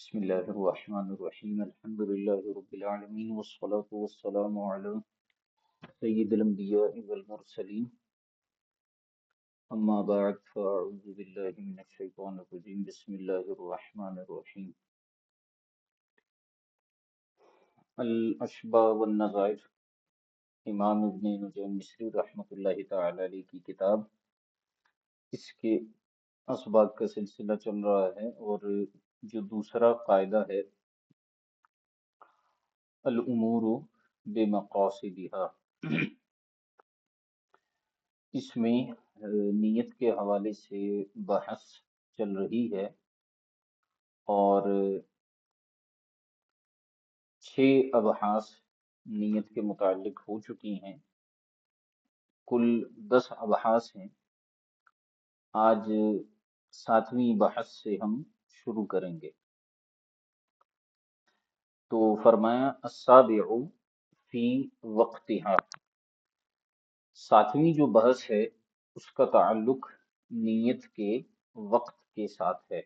بسم الله الرحمن الرحيم الحمد لله رب العالمين والصلاة والسلام على سيد الأنبياء والمرسلين أما بعد فأعوذ بالله من الشيطان الرجيم بسم الله الرحمن الرحيم الأشباء والنظائر امام ابن نجیم مصری رحمۃ اللہ تعالی علیہ کی کتاب، اس کے اسباق کا سلسلہ چل رہا ہے، اور جو دوسرا قاعدہ ہے الامور بمقاصدها، اس میں نیت کے حوالے سے بحث چل رہی ہے، اور 6 ابحاث نیت کے متعلق ہو چکی ہیں، کل 10 ابحاث ہیں۔ آج 7ویں بحث سے ہم شروع کریں گے۔ تو فرمایا السابع فی وقتها، 7ویں جو بحث ہے اس کا تعلق نیت کے وقت کے ساتھ ہے۔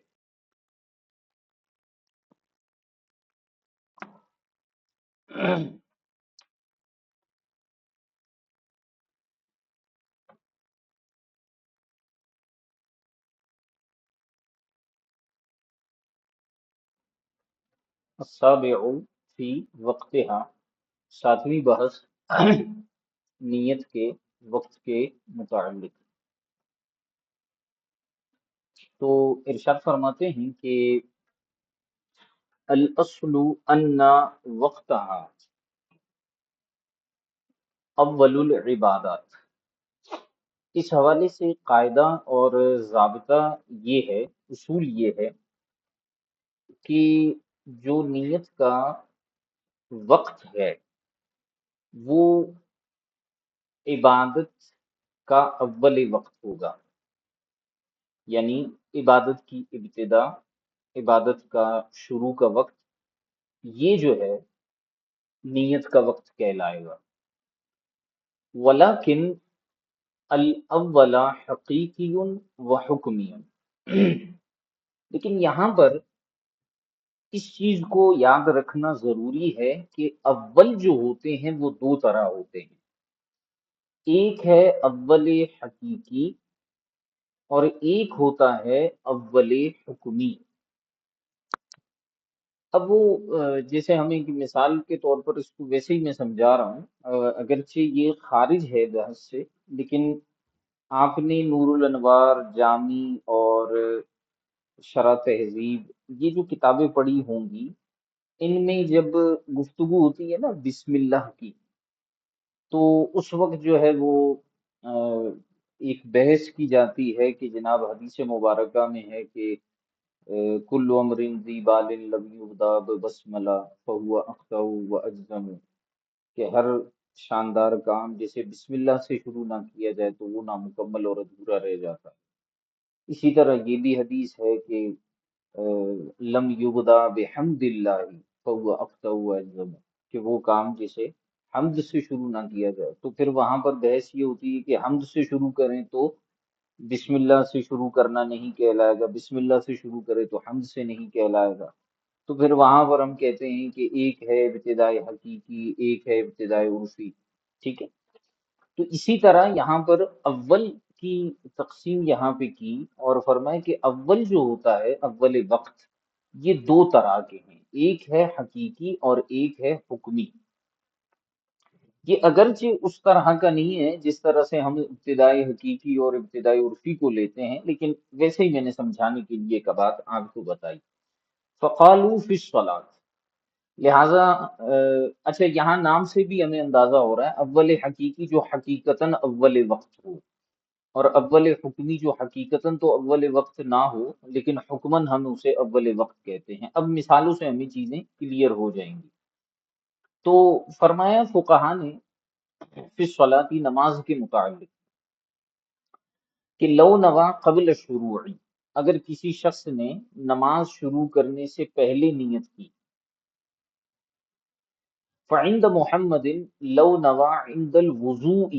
السابع فی وقتها، 7ویں بحث نیت کے وقت کے متعلق۔ تو ارشاد فرماتے ہیں کہ الاصل ان وقتها اول العبادات، اس حوالے سے قاعدہ اور ضابطہ یہ ہے، اصول یہ ہے کہ جو نیت کا وقت ہے وہ عبادت کا اول وقت ہوگا، یعنی عبادت کی ابتدا، عبادت کا شروع کا وقت، یہ جو ہے نیت کا وقت کہلائے گا۔ ولیکن الاول حقیقی و حکمی، لیکن یہاں پر اس چیز کو یاد رکھنا ضروری ہے کہ اول جو ہوتے ہیں وہ 2 طرح ہوتے ہیں، ایک ہے اول حقیقی اور ایک ہوتا ہے اول حکمی۔ اب وہ جیسے ہمیں ایک مثال کے طور پر اس کو ویسے ہی میں سمجھا رہا ہوں، اگرچہ یہ خارج ہے بحث سے، لیکن آپ نے نور الانوار، جامی اور شرح تہذیب یہ جو کتابیں پڑھی ہوں گی، ان میں جب گفتگو ہوتی ہے نا بسم اللہ کی، تو اس وقت جو ہے وہ ایک بحث کی جاتی ہے کہ جناب حدیث مبارکہ میں ہے کہ کل امر ذی بال لم یبدا بسملہ فہو اخطأ و اجزم، کہ ہر شاندار کام جیسے بسم اللہ سے شروع نہ کیا جائے تو وہ نامکمل اور ادھورا رہ جاتا ہے۔ اسی طرح یہ بھی حدیث ہے کہ لم یبدا بحمد اللہ فہو اخطأ و اجزم، کہ وہ کام جسے حمد سے شروع نہ کیا جائے، تو پھر وہاں پر بحث یہ ہوتی ہے کہ حمد سے شروع کریں تو بسم اللہ سے شروع کرنا نہیں کہلائے گا، بسم اللہ سے شروع کرے تو حمد سے نہیں کہلائے گا۔ تو پھر وہاں پر ہم کہتے ہیں کہ ایک ہے ابتدائی حقیقی، ایک ہے ابتدائی عرفی، ٹھیک ہے۔ تو اسی طرح یہاں پر اول کی تقسیم یہاں پہ کی، اور فرمائے کہ اول جو ہوتا ہے اول وقت، یہ 2 طرح کے ہیں، ایک ہے حقیقی اور ایک ہے حکمی۔ یہ اگرچہ اس طرح کا نہیں ہے جس طرح سے ہم ابتدائی حقیقی اور ابتدائی عرفی کو لیتے ہیں، لیکن ویسے ہی میں نے سمجھانے کے لیے ایک بات آپ کو بتائی۔ فقالوا فی الصلاۃ، لہٰذا اچھا یہاں نام سے بھی ہمیں اندازہ ہو رہا ہے اول حقیقی جو حقیقتاً اول وقت ہو، اور اول حکمی جو حقیقتاً تو اول وقت نہ ہو لیکن حکماً ہم اسے اول وقت کہتے ہیں۔ اب مثالوں سے ہمیں چیزیں کلیئر ہو جائیں گی۔ تو فرمایا فقہا نے فی الصلاۃ، نماز کے متعلق، کہ لو نوا قبل شروع، اگر کسی شخص نے نماز شروع کرنے سے پہلے نیت کی، فعند محمد لو نوا عند الوضوء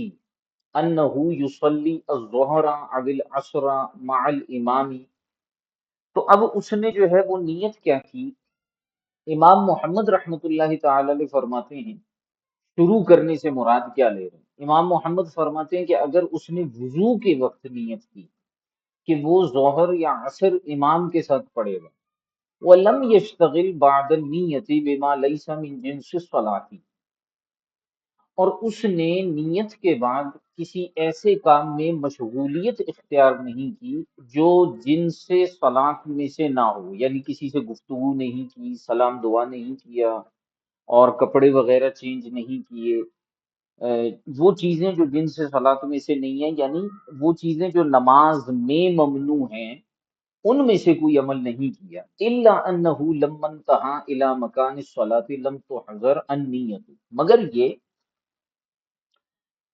انه یصلی الظہر او العصر مع الامام، تو اب اس نے جو ہے وہ نیت کیا کی امام محمد رحمۃ اللہ تعالی علیہ فرماتے ہیں شروع کرنے سے مراد کیا لے رہے ہیں؟ امام محمد فرماتے ہیں کہ اگر اس نے وضو کے وقت نیت کی کہ وہ ظہر یا عصر امام کے ساتھ پڑھے گا، وَلَمْ يَشْتَغِلْ بَعْدَ النِّيَّةِ بِمَا لَيْسَ مِنْ جِنْسِ الصَّلَاةِ، اور اس نے نیت کے بعد کسی ایسے کام میں مشغولیت اختیار نہیں کی جو جن سے صلاۃ میں سے نہ ہو، یعنی کسی سے گفتگو نہیں کی، سلام دعا نہیں کیا، اور کپڑے وغیرہ چینج نہیں کیے، وہ چیزیں جو جن سے صلاۃ میں سے نہیں ہیں، یعنی وہ چیزیں جو نماز میں ممنوع ہیں ان میں سے کوئی عمل نہیں کیا، الا انہ لما انتہا الی مکان الصلاۃ لم تحضر النیت، مگر یہ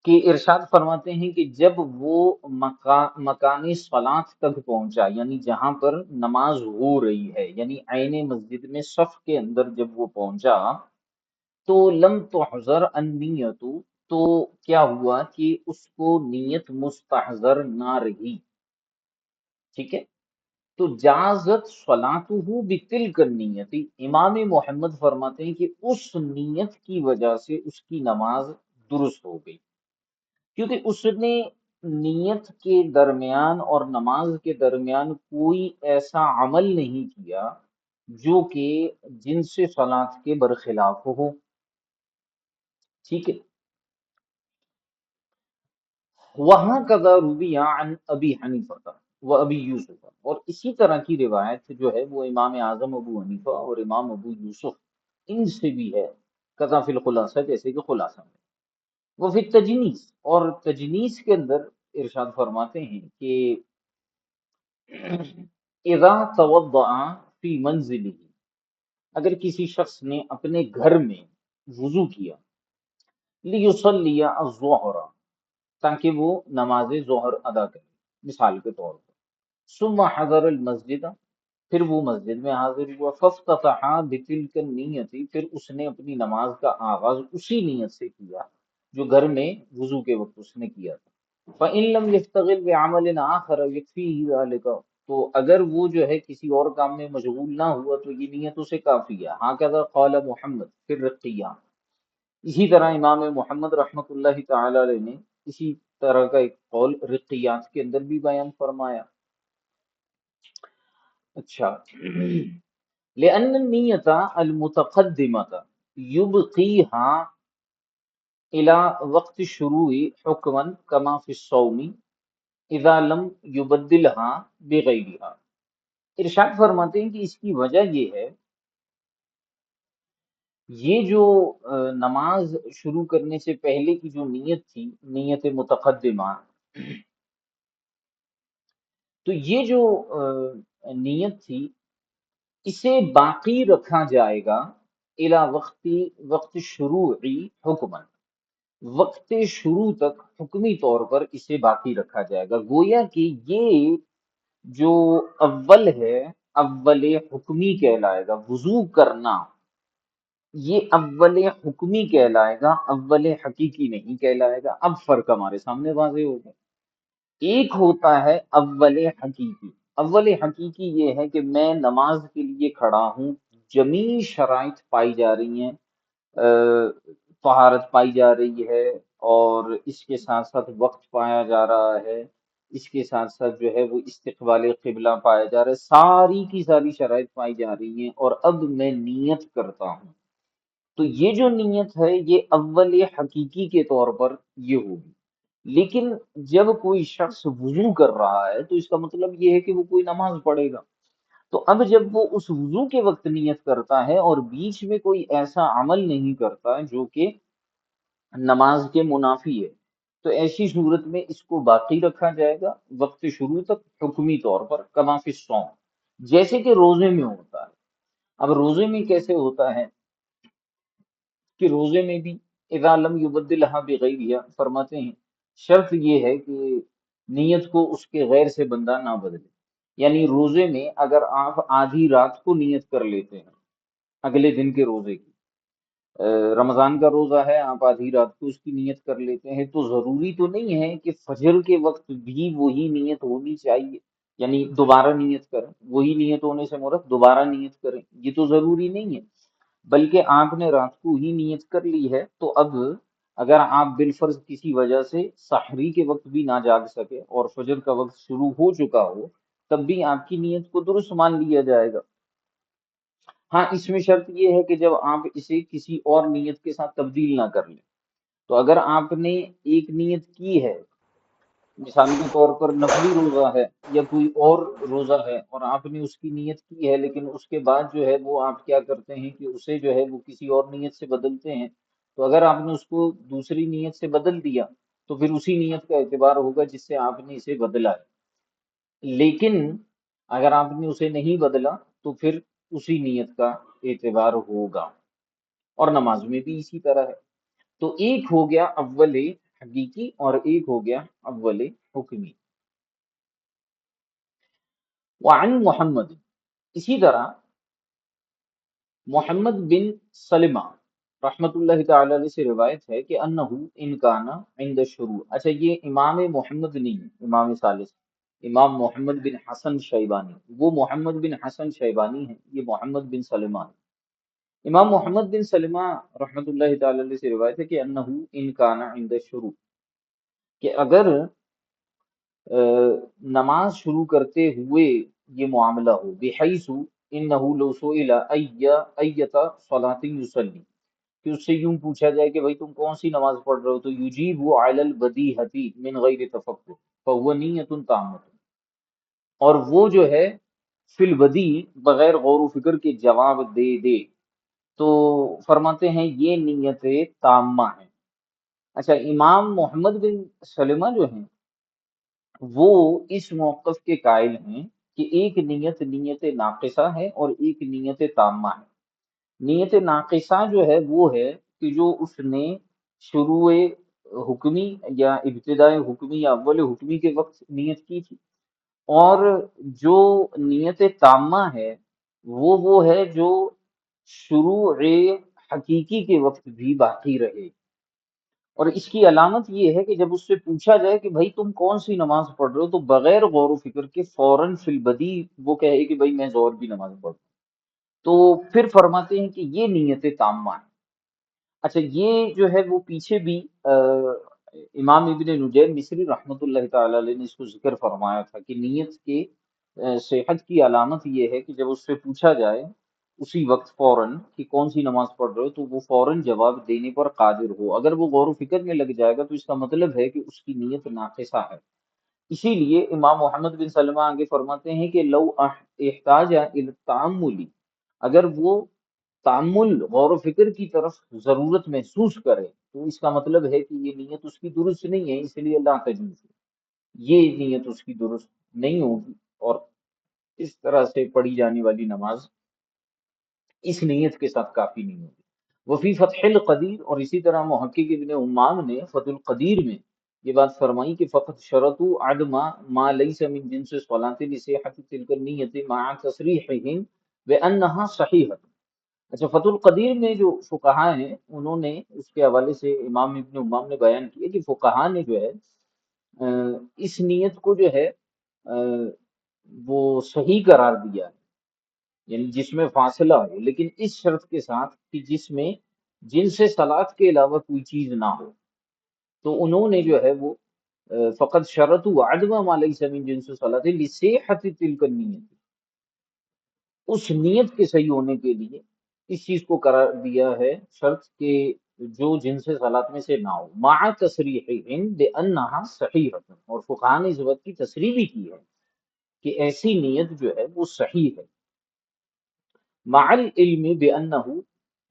کہ ارشاد فرماتے ہیں کہ جب وہ مکان صلاۃ تک پہنچا، یعنی جہاں پر نماز ہو رہی ہے، یعنی عین مسجد میں صف کے اندر جب وہ پہنچا، تو لم تحضر النیت، تو کیا ہوا کہ اس کو نیت مستحضر نہ رہی، ٹھیک ہے؟ تو جازت صلاتہ بتلک النیت، امام محمد فرماتے ہیں کہ اس نیت کی وجہ سے اس کی نماز درست ہو گئی، کیونکہ اس نے نیت کے درمیان اور نماز کے درمیان کوئی ایسا عمل نہیں کیا جو کہ جن سے صلاۃ کے برخلاف ہو، ٹھیک ہے؟ وہاں کذا روی عن ابی حنیفہ و ابی یوسف، اور اسی طرح کی روایت جو ہے وہ امام اعظم ابو حنیفہ اور امام ابو یوسف ان سے بھی ہے، کذا فی الخلاصہ، جیسے کہ خلاصہ میں، وہ پھر تجنیس، اور تجنیس کے اندر ارشاد فرماتے ہیں کہ اذا توضع فی منزلہ، اگر کسی شخص نے اپنے گھر میں وضو کیا، لیصلی الظہر، تاکہ وہ نماز ظہر ادا کرے مثال کے طور پر، ثم حضر المسجد، پھر وہ مسجد میں حاضر ہوا، فافتتح بتلک النیت، پھر اس نے اپنی نماز کا آغاز اسی نیت سے کیا جو گھر میں وضو کے وقت اس نے کیا تھا، فإن لم يشتغل بعمل آخر يكفيه ذلك، تو اگر وہ جو ہے کسی اور کام میں مشغول نہ ہوا تو یہ نیت اسے کافی ہے، ہکذا قال محمد فی الرقیہ، اسی طرح امام محمد رحمۃ اللہ تعالی علیہ نے اسی طرح کا ایک قول رقیات کے اندر بھی بیان فرمایا۔ اچھا، لأن النیت المتقدمة يبقيها إلى وقت الشروع حكما كما في الصوم إذا لم يبدلها بغيرها، ارشاد فرماتے ہیں کہ اس کی وجہ یہ ہے، یہ جو نماز شروع کرنے سے پہلے کی جو نیت تھی، نیت متقدمہ، تو یہ جو نیت تھی اسے باقی رکھا جائے گا الی وقت شروعی حکمن، وقت شروع تک حکمی طور پر اسے باقی رکھا جائے گا، گویا کہ یہ جو اول ہے، اول حکمی کہلائے گا، وضو کرنا یہ اول حکمی کہلائے گا، اول حقیقی نہیں کہلائے گا۔ اب فرق ہمارے سامنے واضح ہو گیا، ایک ہوتا ہے اول حقیقی، اول حقیقی یہ ہے کہ میں نماز کے لیے کھڑا ہوں، جمیع شرائط پائی جا رہی ہیں، طہارت پائی جا رہی ہے، اور اس کے ساتھ ساتھ وقت پایا جا رہا ہے، اس کے ساتھ ساتھ جو ہے وہ استقبال قبلہ پایا جا رہا ہے، ساری کی ساری شرائط پائی جا رہی ہیں، اور اب میں نیت کرتا ہوں، تو یہ جو نیت ہے یہ اول حقیقی کے طور پر یہ ہوگی۔ لیکن جب کوئی شخص وضو کر رہا ہے تو اس کا مطلب یہ ہے کہ وہ کوئی نماز پڑھے گا، تو اب جب وہ اس وضو کے وقت نیت کرتا ہے اور بیچ میں کوئی ایسا عمل نہیں کرتا جو کہ نماز کے منافی ہے، تو ایسی صورت میں اس کو باقی رکھا جائے گا وقت شروع تک حکمی طور پر، کما فی الصوم، جیسے کہ روزے میں ہوتا ہے۔ اب روزے میں کیسے ہوتا ہے کہ روزے میں بھی اذا لم یبدلها بغیرها، فرماتے ہیں شرط یہ ہے کہ نیت کو اس کے غیر سے بندہ نہ بدلے، یعنی روزے میں اگر آپ آدھی رات کو نیت کر لیتے ہیں اگلے دن کے روزے کی، رمضان کا روزہ ہے، آپ آدھی رات کو اس کی نیت کر لیتے ہیں، تو ضروری تو نہیں ہے کہ فجر کے وقت بھی وہی نیت ہونی چاہیے، یعنی دوبارہ نیت کریں، وہی نیت ہونے سے مراد دوبارہ نیت کریں، یہ تو ضروری نہیں ہے، بلکہ آپ نے رات کو ہی نیت کر لی ہے تو اب اگر آپ بالفرض کسی وجہ سے سحری کے وقت بھی نہ جاگ سکے اور فجر کا وقت شروع ہو چکا ہو، تب بھی آپ کی نیت کو درست مان لیا جائے گا۔ ہاں، اس میں شرط یہ ہے کہ جب آپ اسے کسی اور نیت کے ساتھ تبدیل نہ کر لیں، تو اگر آپ نے ایک نیت کی ہے، مثال کے طور پر نفلی روزہ ہے یا کوئی اور روزہ ہے، اور آپ نے اس کی نیت کی ہے، لیکن اس کے بعد جو ہے وہ آپ کیا کرتے ہیں کہ اسے جو ہے وہ کسی اور نیت سے بدلتے ہیں، تو اگر آپ نے اس کو دوسری نیت سے بدل دیا تو پھر اسی نیت کا اعتبار ہوگا جس سے آپ نے اسے بدلا ہے، لیکن اگر آپ نے اسے نہیں بدلا تو پھر اسی نیت کا اعتبار ہوگا، اور نماز میں بھی اسی طرح ہے۔ تو ایک ہو گیا اول حقیقی اور ایک ہو گیا اول حکمی۔ وعن محمد، اسی طرح محمد بن سلمہ رحمت اللہ تعالی علیہ سے روایت ہے کہ انہو ان کانا عند شروع، اچھا یہ امام محمد نہیں ہے، امام ثالث، امام محمد بن حسن شیبانی، وہ محمد بن حسن شیبانی ہے، یہ محمد بن سلمہ ہے۔ امام محمد بن سلمہ رحمت اللہ تعالی علیہ سے روایت ہے کہ انہو ان کانا عند شروع، کہ اگر نماز شروع کرتے ہوئے یہ معاملہ ہو، بحیث انہ لو سئل ایتا صلاۃ یصلی، کہ اس سے یوں پوچھا جائے کہ بھائی تم کون سی نماز پڑھ رہے ہو، تو یجیب علی البدیہۃ من غیر تفکر فہو نیۃ تامۃ، اور وہ جو ہے فی البدی بغیر غور و فکر کے جواب دے دے، تو فرماتے ہیں یہ نیت تامہ ہے۔ اچھا، امام محمد بن سلمہ جو ہیں وہ اس موقف کے قائل ہیں کہ ایک نیت نیت ناقصہ ہے اور ایک نیت تامہ ہے۔ نیت ناقصہ جو ہے وہ ہے کہ جو اس نے شروع حکمی یا ابتداء حکمی یا اول حکمی کے وقت نیت کی تھی، اور جو نیت تامہ ہے وہ ہے جو شروع حقیقی کے وقت بھی باقی رہے، اور اس کی علامت یہ ہے کہ جب اس سے پوچھا جائے کہ بھائی تم کون سی نماز پڑھ رہے ہو، تو بغیر غور و فکر کے فوراً فی البدی وہ کہے کہ بھائی میں ظہر کی نماز پڑھ رہا ہوں، تو پھر فرماتے ہیں کہ یہ نیت تامہ ہے۔ اچھا، یہ جو ہے وہ پیچھے بھی امام ابن نجیم مصری رحمۃ اللہ تعالی علیہ نے اس کو ذکر فرمایا تھا کہ نیت کے صحت کی علامت یہ ہے کہ جب اس سے پوچھا جائے اسی وقت فوراً کہ کون سی نماز پڑھ رہے ہو، تو وہ فوراً جواب دینے پر قادر ہو۔ اگر وہ غور و فکر میں لگ جائے گا تو اس کا مطلب ہے کہ اس کی نیت ناقصہ ہے۔ اسی لیے امام محمد بن سلمہ آگے فرماتے ہیں کہ لو احتاج الی التأمل، اگر وہ تأمل غور و فکر کی طرف ضرورت محسوس کرے تو اس کا مطلب ہے کہ یہ نیت اس کی درست نہیں ہے، اس لیے اللہ تجوز، یہ نیت اس کی درست نہیں ہوگی، اور اس طرح سے پڑھی جانے والی نماز اس نیت کے ساتھ کافی نہیں ہوگی۔ وفی فتح القدیر، اور اسی طرح محقق ابن عمان نے فتح القدیر میں یہ بات فرمائی کہ فقط شرط عدم ما لیس من جنس صلاۃ لصحت تلک النیت مع تصریحهم بانها صحیحہ۔ اچھا، فتح القدیر میں جو فقہا ہیں انہوں نے اس کے حوالے سے امام ابن عمان نے بیان کیا کہ فقہا نے جو ہے اس نیت کو جو ہے وہ صحیح قرار دیا ہے، یعنی جس میں فاصلہ ہو، لیکن اس شرط کے ساتھ کہ جس میں جن سے صلات کے علاوہ کوئی چیز نہ ہو، تو انہوں نے جو ہے وہ فقط شرط عدم ما لیس من جنس صلاۃ لصحت تلک النیت، اس نیت کے صحیح ہونے کے لیے اس چیز کو قرار دیا ہے شرط کہ جو جن سے صلات میں سے نہ ہو، مع تصریحہم بانہا صحیحہ، اور فقہا نے اس بات کی تصریح بھی کی ہے کہ ایسی نیت جو ہے وہ صحیح ہے، مع العلم بانہ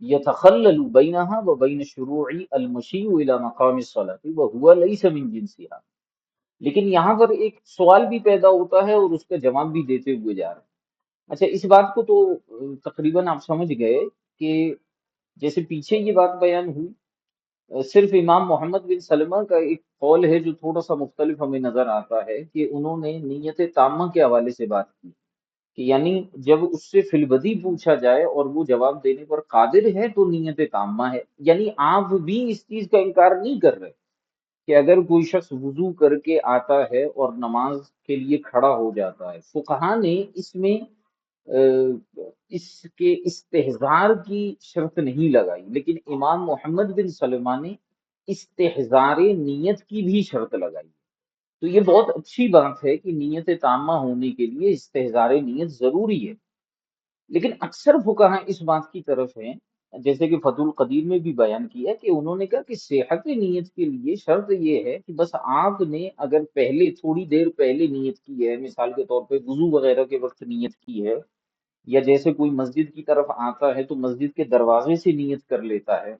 یتخلل بینہا وبین شروع المشی الی مقام الصلاۃ وہو لیس من جنسہا، لیکن یہاں پر ایک سوال بھی پیدا ہوتا ہے اور اس کا جواب بھی دیتے ہوئے جا رہے ہیں۔ اچھا، اس بات کو تو تقریباً آپ سمجھ گئے کہ جیسے پیچھے یہ بات بیان ہوئی، صرف امام محمد بن سلمہ کا ایک قول ہے جو تھوڑا سا مختلف ہمیں نظر آتا ہے کہ انہوں نے نیت تامہ کے حوالے سے بات کی، کہ یعنی جب اس سے فی البدی پوچھا جائے اور وہ جواب دینے پر قادر ہے تو نیت تامہ ہے، یعنی آپ بھی اس چیز کا انکار نہیں کر رہے کہ اگر کوئی شخص وضو کر کے آتا ہے اور نماز کے لیے کھڑا ہو جاتا ہے، فقہا نے اس میں اس کے استحضار کی شرط نہیں لگائی، لیکن امام محمد بن سلمہ نے استحضار نیت کی بھی شرط لگائی۔ تو یہ بہت اچھی بات ہے کہ نیت تامہ ہونے کے لیے استحضار نیت ضروری ہے، لیکن اکثر فقہا اس بات کی طرف ہیں، جیسے کہ فتح القدیر میں بھی بیان کیا کہ انہوں نے کہا کہ صحت نیت کے لیے شرط یہ ہے کہ بس آپ نے اگر پہلے تھوڑی دیر پہلے نیت کی ہے، مثال کے طور پہ وضو وغیرہ کے وقت نیت کی ہے، یا جیسے کوئی مسجد کی طرف آتا ہے تو مسجد کے دروازے سے نیت کر لیتا ہے،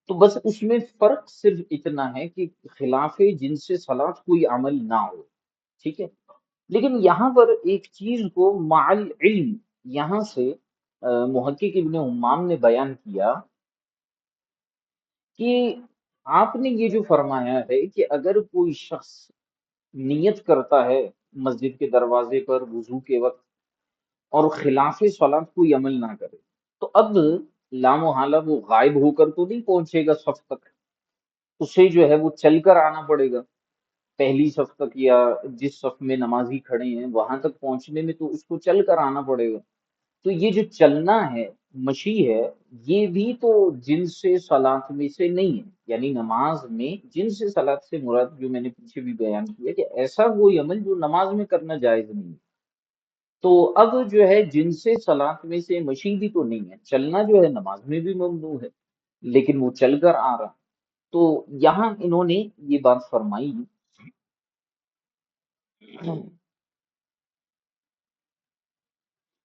تو بس اس میں فرق صرف اتنا ہے کہ خلاف جنس صلاۃ کوئی عمل نہ ہو، ٹھیک ہے۔ لیکن یہاں پر ایک چیز کو مع العلم یہاں سے محقق ابن حمام نے بیان کیا کہ آپ نے یہ جو فرمایا ہے کہ اگر کوئی شخص نیت کرتا ہے مسجد کے دروازے پر وضو کے وقت اور خلاف صلاۃ کوئی عمل نہ کرے، تو اب لامحالہ وہ غائب ہو کر تو نہیں پہنچے گا صف تک، اسے جو ہے وہ چل کر آنا پڑے گا پہلی صف تک، یا جس صف میں نمازی کھڑے ہیں وہاں تک پہنچنے میں تو اس کو چل کر آنا پڑے گا۔ تو یہ جو چلنا ہے، مشی ہے، یہ بھی تو جنس صلاۃ میں سے نہیں ہے، یعنی نماز میں جنس صلاۃ سے مراد جو میں نے پیچھے بھی بیان کیا کہ ایسا کوئی عمل جو نماز میں کرنا جائز نہیں ہے۔ تو اب جو ہے جنس صلاۃ میں سے مشی بھی تو نہیں ہے، چلنا جو ہے نماز میں بھی ممنوع ہے، لیکن وہ چل کر آ رہا۔ تو یہاں انہوں نے یہ بات فرمائی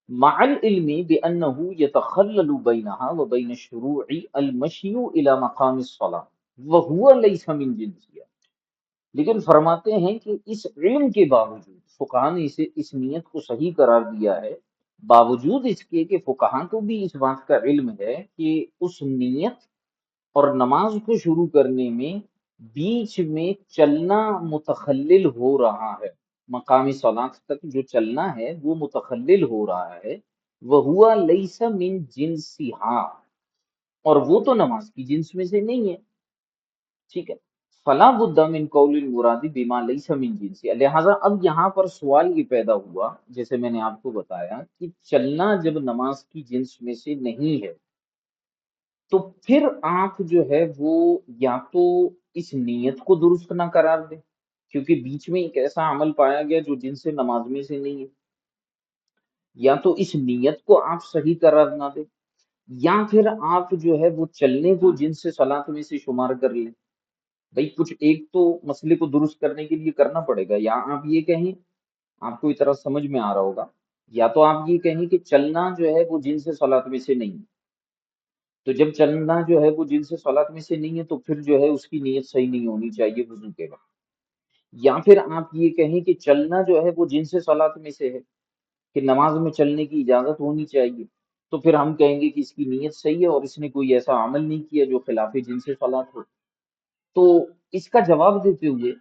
مع العلم بأنه يتخلل بينها وبين الشروع المشي إلى مقام الصلاة وهو ليس من جنسها، لیکن فرماتے ہیں کہ اس علم کے باوجود فقہا نے اسے اس نیت کو صحیح قرار دیا ہے، باوجود اس کے کہ فقہا کو بھی اس بات کا علم ہے کہ اس نیت اور نماز کو شروع کرنے میں بیچ میں چلنا متخلل ہو رہا ہے، مقام صلاۃ تک جو چلنا ہے وہ متخلل ہو رہا ہے، وہ لیس من جنسہا، اور وہ تو نماز کی جنس میں سے نہیں ہے، ٹھیک ہے۔ فلا بد من قول المراد بما لیس من جنسی، لہذا اب یہاں پر سوال یہ پیدا ہوا، جیسے میں نے آپ کو بتایا کہ چلنا جب نماز کی جنس میں سے نہیں ہے تو پھر آپ جو ہے وہ یا تو اس نیت کو درست نہ قرار دیں، کیونکہ بیچ میں ایک ایسا عمل پایا گیا جو جن سے نماز میں سے نہیں ہے، یا تو اس نیت کو آپ صحیح قرار نہ دیں، یا پھر آپ جو ہے وہ چلنے کو جن سے صلاۃ میں سے شمار کر لیں۔ بھئی کچھ ایک تو مسئلے کو درست کرنے کے لیے کرنا پڑے گا، یا آپ یہ کہیں، آپ کو اس طرح سمجھ میں آ رہا ہوگا، یا تو آپ یہ کہیں کہ چلنا جو ہے وہ جن سے صلاۃ میں سے نہیں ہے، تو جب چلنا جو ہے وہ جن سے صلاۃ میں سے نہیں ہے تو پھر جو ہے اس کی نیت صحیح نہیں ہونی چاہیے وضو کے وقت، یا پھر آپ یہ کہیں کہ چلنا جو ہے وہ جن سے صلاۃ میں سے ہے کہ نماز میں چلنے کی اجازت ہونی چاہیے، تو پھر ہم کہیں گے کہ اس کی نیت صحیح ہے اور اس نے کوئی ایسا عمل نہیں کیا جو خلاف جن سے صلاۃ ہو۔ تو اس کا جواب دیتے ہوئے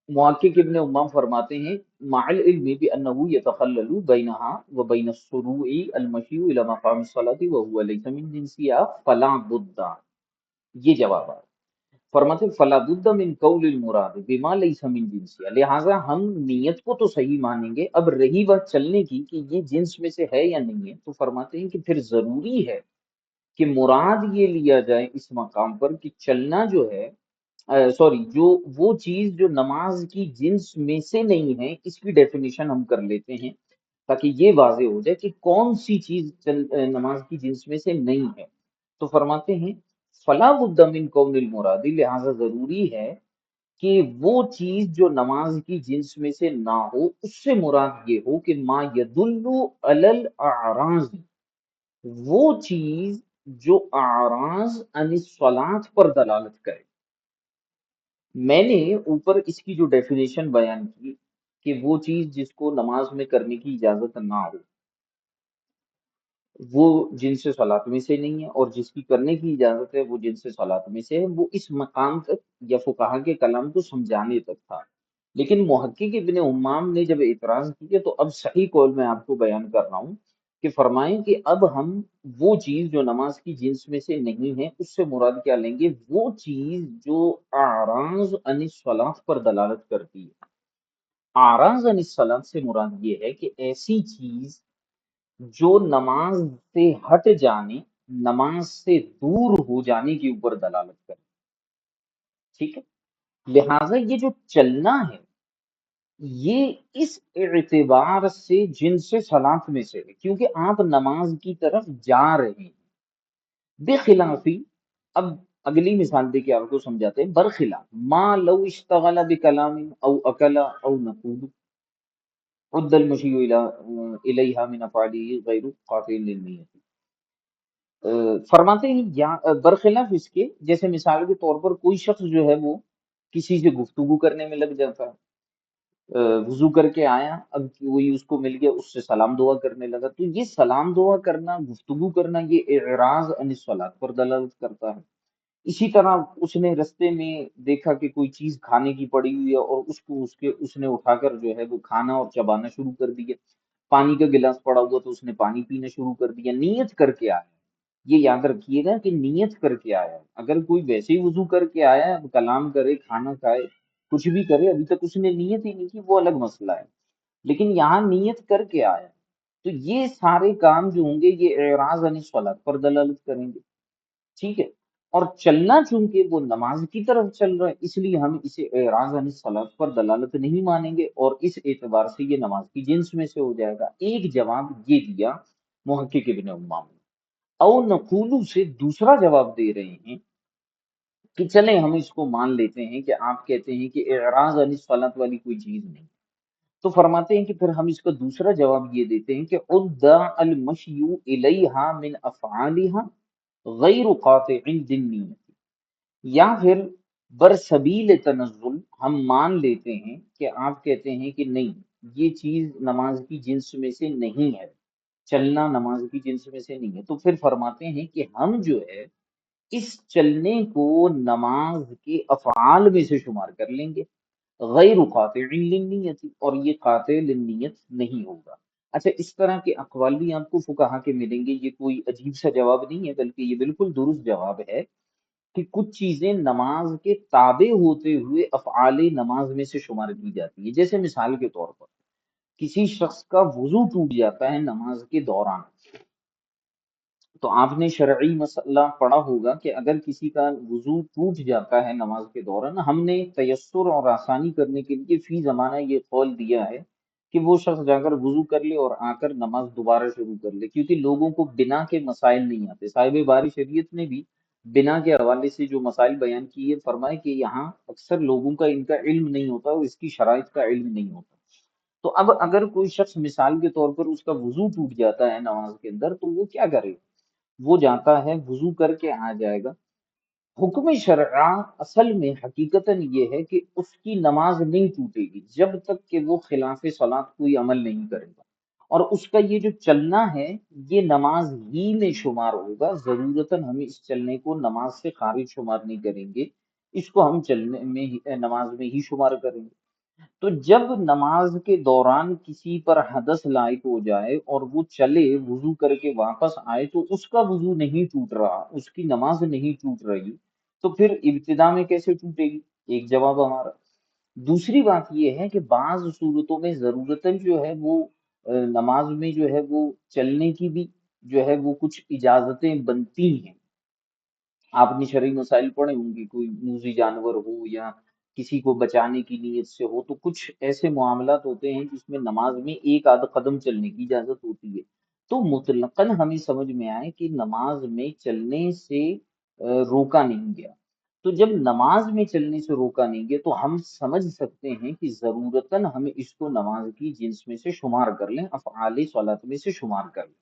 محقق ابن امام فرماتے ہیں مع العلم بانه يتخلل بينها وبين الشروع المشي الى مقام الصلاة وهو ليس من جنسها فلا بد، یہ جواب ہے۔ فرماتے ہیں فلا بد من قول المراد بما ليس من جنسها، لہٰذا ہم نیت کو تو صحیح مانیں گے، اب رہی بات چلنے کی کہ یہ جنس میں سے ہے یا نہیں ہے، تو فرماتے ہیں کہ پھر ضروری ہے کہ مراد یہ لیا جائے اس مقام پر کہ چلنا جو ہے سوری جو وہ چیز جو نماز کی جنس میں سے نہیں ہے، اس کی ڈیفینیشن ہم کر لیتے ہیں تاکہ یہ واضح ہو جائے کہ کون سی چیز نماز کی جنس میں سے نہیں ہے۔ تو فرماتے ہیں فلا بد من کون المراد، لہذا ضروری ہے کہ وہ چیز جو نماز کی جنس میں سے نہ ہو اس سے مراد یہ ہو کہ ما یدل علی الاعراض، وہ چیز جو اعراض عن الصلاۃ پر دلالت کرے۔ میں نے اوپر اس کی جو ڈیفینیشن بیان کی کہ وہ چیز جس کو نماز میں کرنے کی اجازت نہ ہو وہ جن سے صلاۃ میں سے نہیں ہے، اور جس کی کرنے کی اجازت ہے وہ جن سے صلاۃ میں سے ہے، وہ اس مقام تک یا فقہا کے کلام کو سمجھانے تک تھا۔ لیکن محقق ابن امام نے جب اعتراض کیا تو اب صحیح قول میں آپ کو بیان کر رہا ہوں کہ فرمائیں کہ اب ہم وہ چیز جو نماز کی جنس میں سے نہیں ہے اس سے مراد کیا لیں گے؟ وہ چیز جو اعراض عن الصلاۃ پر دلالت کرتی ہے۔ اعراض عن الصلاۃ سے مراد یہ ہے کہ ایسی چیز جو نماز سے ہٹ جانے، نماز سے دور ہو جانے کے اوپر دلالت کرے، ٹھیک ہے؟ لہٰذا یہ جو چلنا ہے یہ اس اعتبار سے جن سے صلاۃ میں سے ہے، کیونکہ آپ نماز کی طرف جا رہے ہیں، بخلافی، اب اگلی مثال دے کے آپ کو سمجھاتے ہیں، برخلاف ما لو اشتغل بکلام او اکل او نقود عد المشی الیہا من افعالی غیر قاطع للنیت۔ فرماتے ہیں یا برخلاف اس کے، جیسے مثال کے طور پر کوئی شخص جو ہے وہ کسی سے گفتگو کرنے میں لگ جاتا ہے، وضو کر کے آیا، اب کوئی اس کو مل گیا، اس سے سلام دعا کرنے لگا، تو یہ سلام دعا کرنا، گفتگو کرنا، یہ اعراض عن الصلاۃ پر دلالت کرتا ہے۔ اسی طرح اس نے رستے میں دیکھا کہ کوئی چیز کھانے کی پڑی ہوئی ہے اور اس نے اٹھا کر جو ہے وہ کھانا اور چبانا شروع کر دیا، پانی کا گلاس پڑا ہوا تو اس نے پانی پینا شروع کر دیا، نیت کر کے آیا۔ یہ یاد رکھیے گا کہ نیت کر کے آیا ہے۔ اگر کوئی ویسے ہی وضو کر کے آیا ہے، اب کلام کرے، کھانا کھائے، کچھ بھی کرے، ابھی تک اس نے نیت ہی نہیں کی، وہ الگ مسئلہ ہے، لیکن یہاں نیت کر کے آیا، تو یہ سارے کام جو ہوں گے یہ اعراض عن الصلاۃ پر دلالت کریں گے، ٹھیک ہے؟ اور چلنا چونکہ وہ نماز کی طرف چل رہا ہے، اس لیے ہم اسے اعراض عن الصلاۃ پر دلالت نہیں مانیں گے، اور اس اعتبار سے یہ نماز کی جنس میں سے ہو جائے گا۔ ایک جواب یہ دیا محقق ابن امام نے۔ او نقولو سے دوسرا جواب دے رہے ہیں کہ چلیں ہم اس کو مان لیتے ہیں کہ آپ کہتے ہیں کہ اعراض عن الصلاۃ والی کوئی چیز نہیں، تو فرماتے ہیں کہ پھر ہم اس کا دوسرا جواب یہ دیتے ہیں کہ عد المشی الیہا من افعالها غیر قاطع بالنیت، یا پھر برسبیل تنزل ہم مان لیتے ہیں کہ آپ کہتے ہیں کہ نہیں، یہ چیز نماز کی جنس میں سے نہیں ہے، چلنا نماز کی جنس میں سے نہیں ہے، تو پھر فرماتے ہیں کہ ہم جو ہے اس چلنے کو نماز کے افعال میں سے شمار کر لیں گے، غیر قاطع للنیت، اور یہ قاطع للنیت نہیں ہوگا۔ اچھا، اس طرح کے اقوال بھی آپ کو فقہا کے ملیں گے، یہ کوئی عجیب سا جواب نہیں ہے، بلکہ یہ بالکل درست جواب ہے کہ کچھ چیزیں نماز کے تابع ہوتے ہوئے افعال نماز میں سے شمار کی جاتی ہے۔ جیسے مثال کے طور پر کسی شخص کا وضو ٹوٹ جاتا ہے نماز کے دوران، تو آپ نے شرعی مسئلہ پڑھا ہوگا کہ اگر کسی کا وضو ٹوٹ جاتا ہے نماز کے دوران، ہم نے تیسر اور آسانی کرنے کے لیے فی زمانہ یہ قول دیا ہے کہ وہ شخص جا کر وضو کر لے اور آ کر نماز دوبارہ شروع کر لے، کیونکہ لوگوں کو بنا کے مسائل نہیں آتے۔ صاحب باری شریعت نے بھی بنا کے حوالے سے جو مسائل بیان کیے، فرمائے کہ یہاں اکثر لوگوں کا ان کا علم نہیں ہوتا اور اس کی شرائط کا علم نہیں ہوتا۔ تو اب اگر کوئی شخص مثال کے طور پر اس کا وضو ٹوٹ جاتا ہے نماز کے اندر، تو وہ کیا کرے؟ وہ جاتا ہے وضو کر کے آ جائے گا۔ حکم شرعہ اصل میں حقیقتاً یہ ہے کہ اس کی نماز نہیں ٹوٹے گی جب تک کہ وہ خلاف صلاۃ کوئی عمل نہیں کرے گا، اور اس کا یہ جو چلنا ہے یہ نماز ہی میں شمار ہوگا، ضرورتاً ہم اس چلنے کو نماز سے خارج شمار نہیں کریں گے، اس کو ہم چلنے میں نماز میں ہی شمار کریں گے۔ تو جب نماز کے دوران کسی پر حدث لاحق ہو جائے اور وہ چلے وضو کر کے واپس آئے، تو اس کا وضو نہیں ٹوٹ رہا، اس کی نماز نہیں ٹوٹ رہی، تو پھر ابتدا میں کیسے ٹوٹے گی؟ ایک جواب ہمارا۔ دوسری بات یہ ہے کہ بعض صورتوں میں ضرورتاً جو ہے وہ نماز میں جو ہے وہ چلنے کی بھی جو ہے وہ کچھ اجازتیں بنتی ہیں۔ آپ نے شرعی مسائل پڑھے ہوں گے، کوئی موذی جانور ہو یا کسی کو بچانے کی نیت سے ہو، تو کچھ ایسے معاملات ہوتے ہیں جس میں نماز میں ایک آدھ قدم چلنے کی اجازت ہوتی ہے، تو مطلقاً ہمیں سمجھ میں آئے کہ نماز میں چلنے سے روکا نہیں گیا، تو جب نماز میں چلنے سے روکا نہیں گیا تو ہم سمجھ سکتے ہیں کہ ضرورتاً ہمیں اس کو نماز کی جنس میں سے شمار کر لیں، افعال صلاۃ میں سے شمار کر لیں،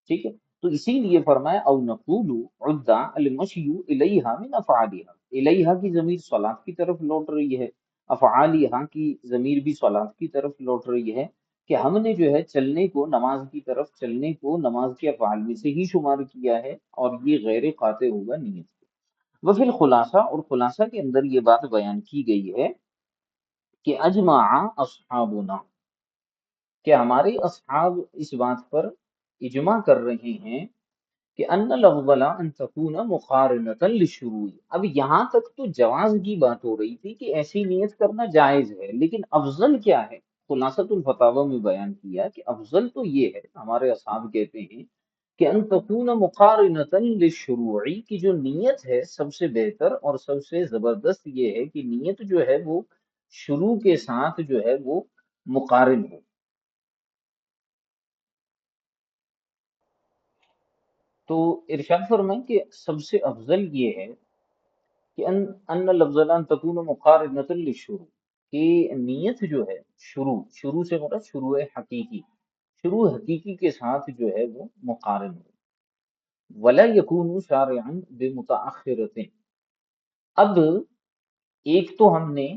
ٹھیک ہے؟ تو اسی لیے فرمایا او نقول عدا المشی الیہا من افعالها، الیہا کی ضمیر صلاۃ کی طرف لوٹ رہی ہے، افعالها کی ضمیر بھی صلاۃ کی طرف لوٹ رہی ہے، کہ ہم نے جو ہے چلنے کو نماز کی طرف چلنے کو نماز کے افعال میں سے ہی شمار کیا ہے، اور یہ غیر قاطع ہوگا نیت سے۔ وفی الخلاصہ، اور خلاصہ کے اندر یہ بات بیان کی گئی ہے کہ اجمع اصحابنا، کہ ہمارے اصحاب اس بات پر اجماع کر رہے ہیں کہ ان الافضل ان تکون مقارنۃ للشروع. اب یہاں تک تو جواز کی بات ہو رہی تھی کہ ایسی نیت کرنا جائز ہے، لیکن افضل کیا ہے؟ خلاصۃ الفتاوی میں بیان کیا کہ افضل تو یہ ہے، ہمارے اصحاب کہتے ہیں کہ ان تکون مقارنۃ للشروع، کی جو نیت ہے سب سے بہتر اور سب سے زبردست یہ ہے کہ نیت جو ہے وہ شروع کے ساتھ جو ہے وہ مقارن ہو. تو ارشاد فرمائیں کہ سب سے افضل یہ ہے کہ ان الافضل ان تکون مقارنۃ للشروع، کہ نیت جو ہے شروع سے مراد شروع حقیقی، شروع حقیقی کے ساتھ جو ہے وہ مقارن ہو. ولا یکون شارعا بمتاخرۃ. اب ایک تو ہم نے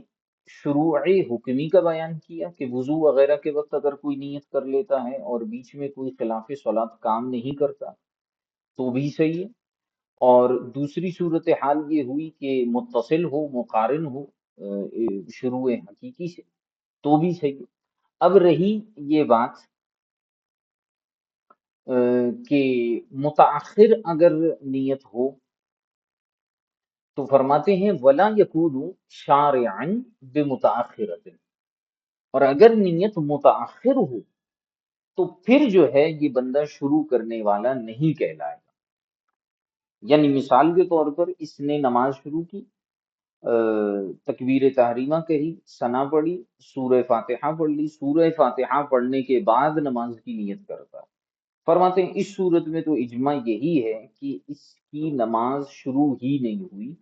شروع حکمی کا بیان کیا کہ وضو وغیرہ کے وقت اگر کوئی نیت کر لیتا ہے اور بیچ میں کوئی خلاف صلاۃ کام نہیں کرتا تو بھی صحیح ہے. اور دوسری صورت حال یہ ہوئی کہ متصل ہو، مقارن ہو شروع حقیقی سے، تو بھی صحیح ہے. اب رہی یہ بات کہ متاخر اگر نیت ہو تو فرماتے ہیں ولا یکون شارعا بمتاخرۃ. اور اگر نیت متاخر ہو تو پھر جو ہے یہ بندہ شروع کرنے والا نہیں کہلائے گا. یعنی مثال کے طور پر اس نے نماز شروع کی، تکبیر تحریمہ کہی، ثنا پڑھی، سورہ فاتحہ پڑھ لی، سورہ فاتحہ پڑھنے کے بعد نماز کی نیت کرتا ہے. فرماتے ہیں اس صورت میں تو اجماع یہی ہے کہ اس کی نماز شروع ہی نہیں ہوئی.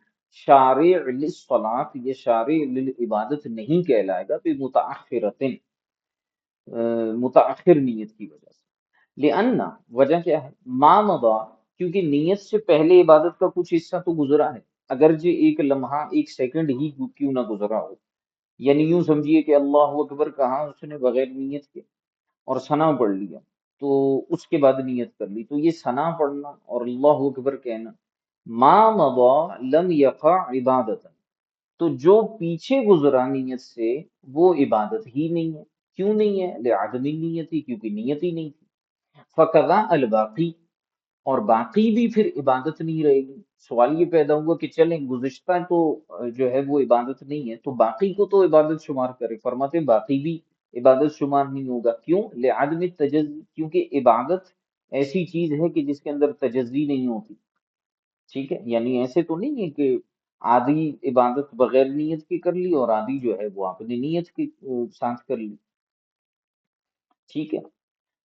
شارع للصلاۃ، یہ شارع للعبادت نہیں کہلائے گا بے متاخرتن، متاخر نیت کی وجہ سے. لأن، وجہ کیا ہے؟ ما مضا، کیونکہ نیت سے پہلے عبادت کا کچھ حصہ تو گزرا ہے، اگرچہ ایک لمحہ ایک سیکنڈ ہی کیوں نہ گزرا ہو. یعنی یوں سمجھیے کہ اللہ اکبر کہا اس نے بغیر نیت کے اور ثنا پڑھ لیا، تو اس کے بعد نیت کر لی، تو یہ ثنا پڑھنا اور اللہ اکبر کہنا ما مضى لم يقع عبادت، تو جو پیچھے گزرا نیت سے وہ عبادت ہی نہیں ہے. کیوں نہیں ہے؟ لعدم نیت ہی، کیونکہ نیت ہی نہیں تھی. فقضا الباقی، اور باقی بھی پھر عبادت نہیں رہے گی. سوال یہ پیدا ہوا کہ چلیں گزشتہ تو جو ہے وہ عبادت نہیں ہے تو باقی کو تو عبادت شمار کرے. فرماتے ہیں باقی بھی عبادت شمار نہیں ہوگا. کیوں؟ لعدم تجزی، کیونکہ عبادت ایسی چیز ہے کہ جس کے اندر تجزی نہیں ہوتی. ٹھیک ہے، یعنی ایسے تو نہیں ہے کہ آدھی عبادت بغیر نیت کی کر لی اور آدھی جو ہے وہ آپ نے نیت کے ساتھ کر لی. ٹھیک ہے،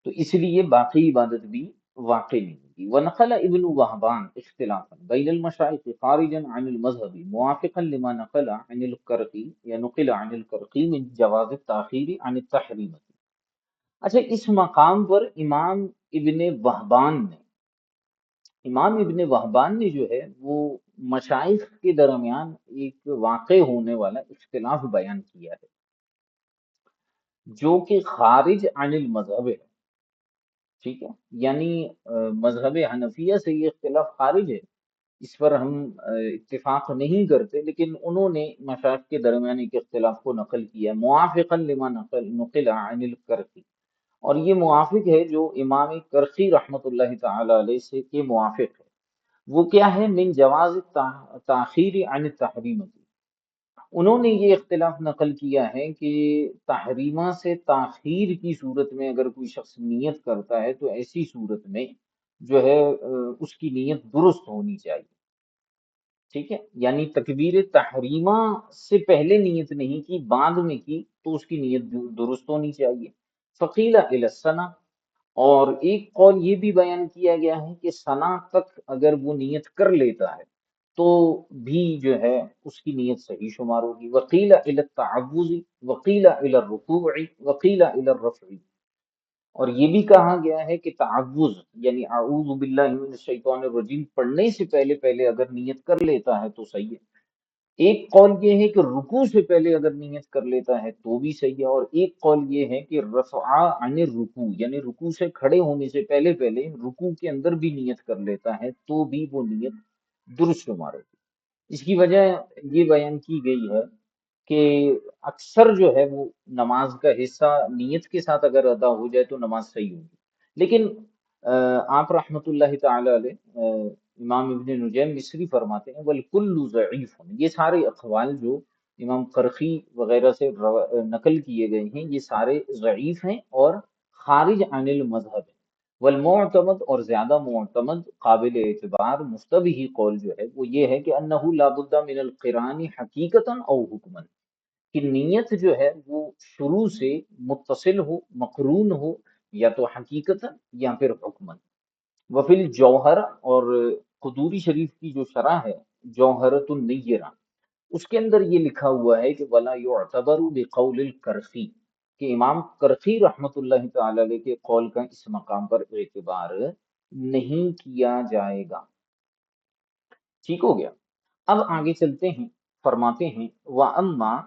تو اس لیے باقی عبادت بھی واقع نہیں ہوگی. ونقل ابن وهبان اختلافا بین المشائخ خارجا عن المذهب موافقا لما نقل عن القرقی یا نقل عن القرقی من جواز التاخیر عن التحریم. اچھا، اس مقام پر امام ابن وہبان نے جو ہے وہ مشائخ کے درمیان ایک واقع ہونے والا اختلاف بیان کیا ہے جو کہ خارج عن المذہب ہے. ٹھیک ہے، یعنی مذہب حنفیہ سے یہ اختلاف خارج ہے، اس پر ہم اتفاق نہیں کرتے، لیکن انہوں نے مشائخ کے درمیان ایک اختلاف کو نقل کیا موافقا لما نقل عن الکرخی. اور یہ موافق ہے جو امام کرخی رحمۃ اللہ تعالی علیہ سے کے موافق ہے. وہ کیا ہے؟ من جواز تاخیر عن التحریم. انہوں نے یہ اختلاف نقل کیا ہے کہ تحریمہ سے تاخیر کی صورت میں اگر کوئی شخص نیت کرتا ہے تو ایسی صورت میں جو ہے اس کی نیت درست ہونی چاہیے. ٹھیک ہے، یعنی تکبیر تحریمہ سے پہلے نیت نہیں کی، بعد میں کی تو اس کی نیت درست ہونی چاہیے. فقیل الی السنہ، اور ایک قول یہ بھی بیان کیا گیا ہے کہ ثنا تک اگر وہ نیت کر لیتا ہے تو بھی جو ہے اس کی نیت صحیح شمار ہوگی. وقیل الی التعوذ وقیل الی الرکوع وقیل الی الرفع. اور یہ بھی کہا گیا ہے کہ تعوذ یعنی اعوذ باللہ من الشیطان الرجیم پڑھنے سے پہلے پہلے اگر نیت کر لیتا ہے تو صحیح ہے. ایک قول یہ ہے کہ رکوع سے پہلے اگر نیت کر لیتا ہے تو بھی صحیح ہے. اور ایک قول یہ ہے کہ رفع عن الرکوع، یعنی رکوع سے کھڑے ہونے سے پہلے پہلے رکوع کے اندر بھی نیت کر لیتا ہے تو بھی وہ نیت درست شمار ہوگی. اس کی وجہ یہ بیان کی گئی ہے کہ اکثر جو ہے وہ نماز کا حصہ نیت کے ساتھ اگر ادا ہو جائے تو نماز صحیح ہوگی، لیکن آپ رحمۃ اللہ تعالی علیہ امام ابن نجیم مصری فرماتے ہیں والکل ضعیف، یہ سارے اقوال جو امام قرخی وغیرہ سے نقل کیے گئے ہیں یہ سارے ضعیف ہیں اور خارج عن المذہب ہیں۔ والمعتمد، اور زیادہ معتمد قابل اعتبار مستبحی قول جو ہے وہ یہ ہے کہ انہ لا بد من القران حقیقتا او حکما، کہ نیت جو ہے وہ شروع سے متصل ہو، مقرون ہو، یا تو حقیقتا یا پھر حکمن۔ وفی الجوہر، اور قدوری شریف کی جو شرح ہے جوہرۃ النیرہ، اس کے اندر یہ لکھا ہوا ہے کہ ولا یعتبر بقول الکرخی، کہ امام کرخی رحمۃ اللہ تعالی علیہ کے قول کا اس مقام پر اعتبار نہیں کیا جائے گا۔ ٹھیک ہو گیا؟ اب آگے چلتے ہیں، فرماتے ہیں وَأَمَّا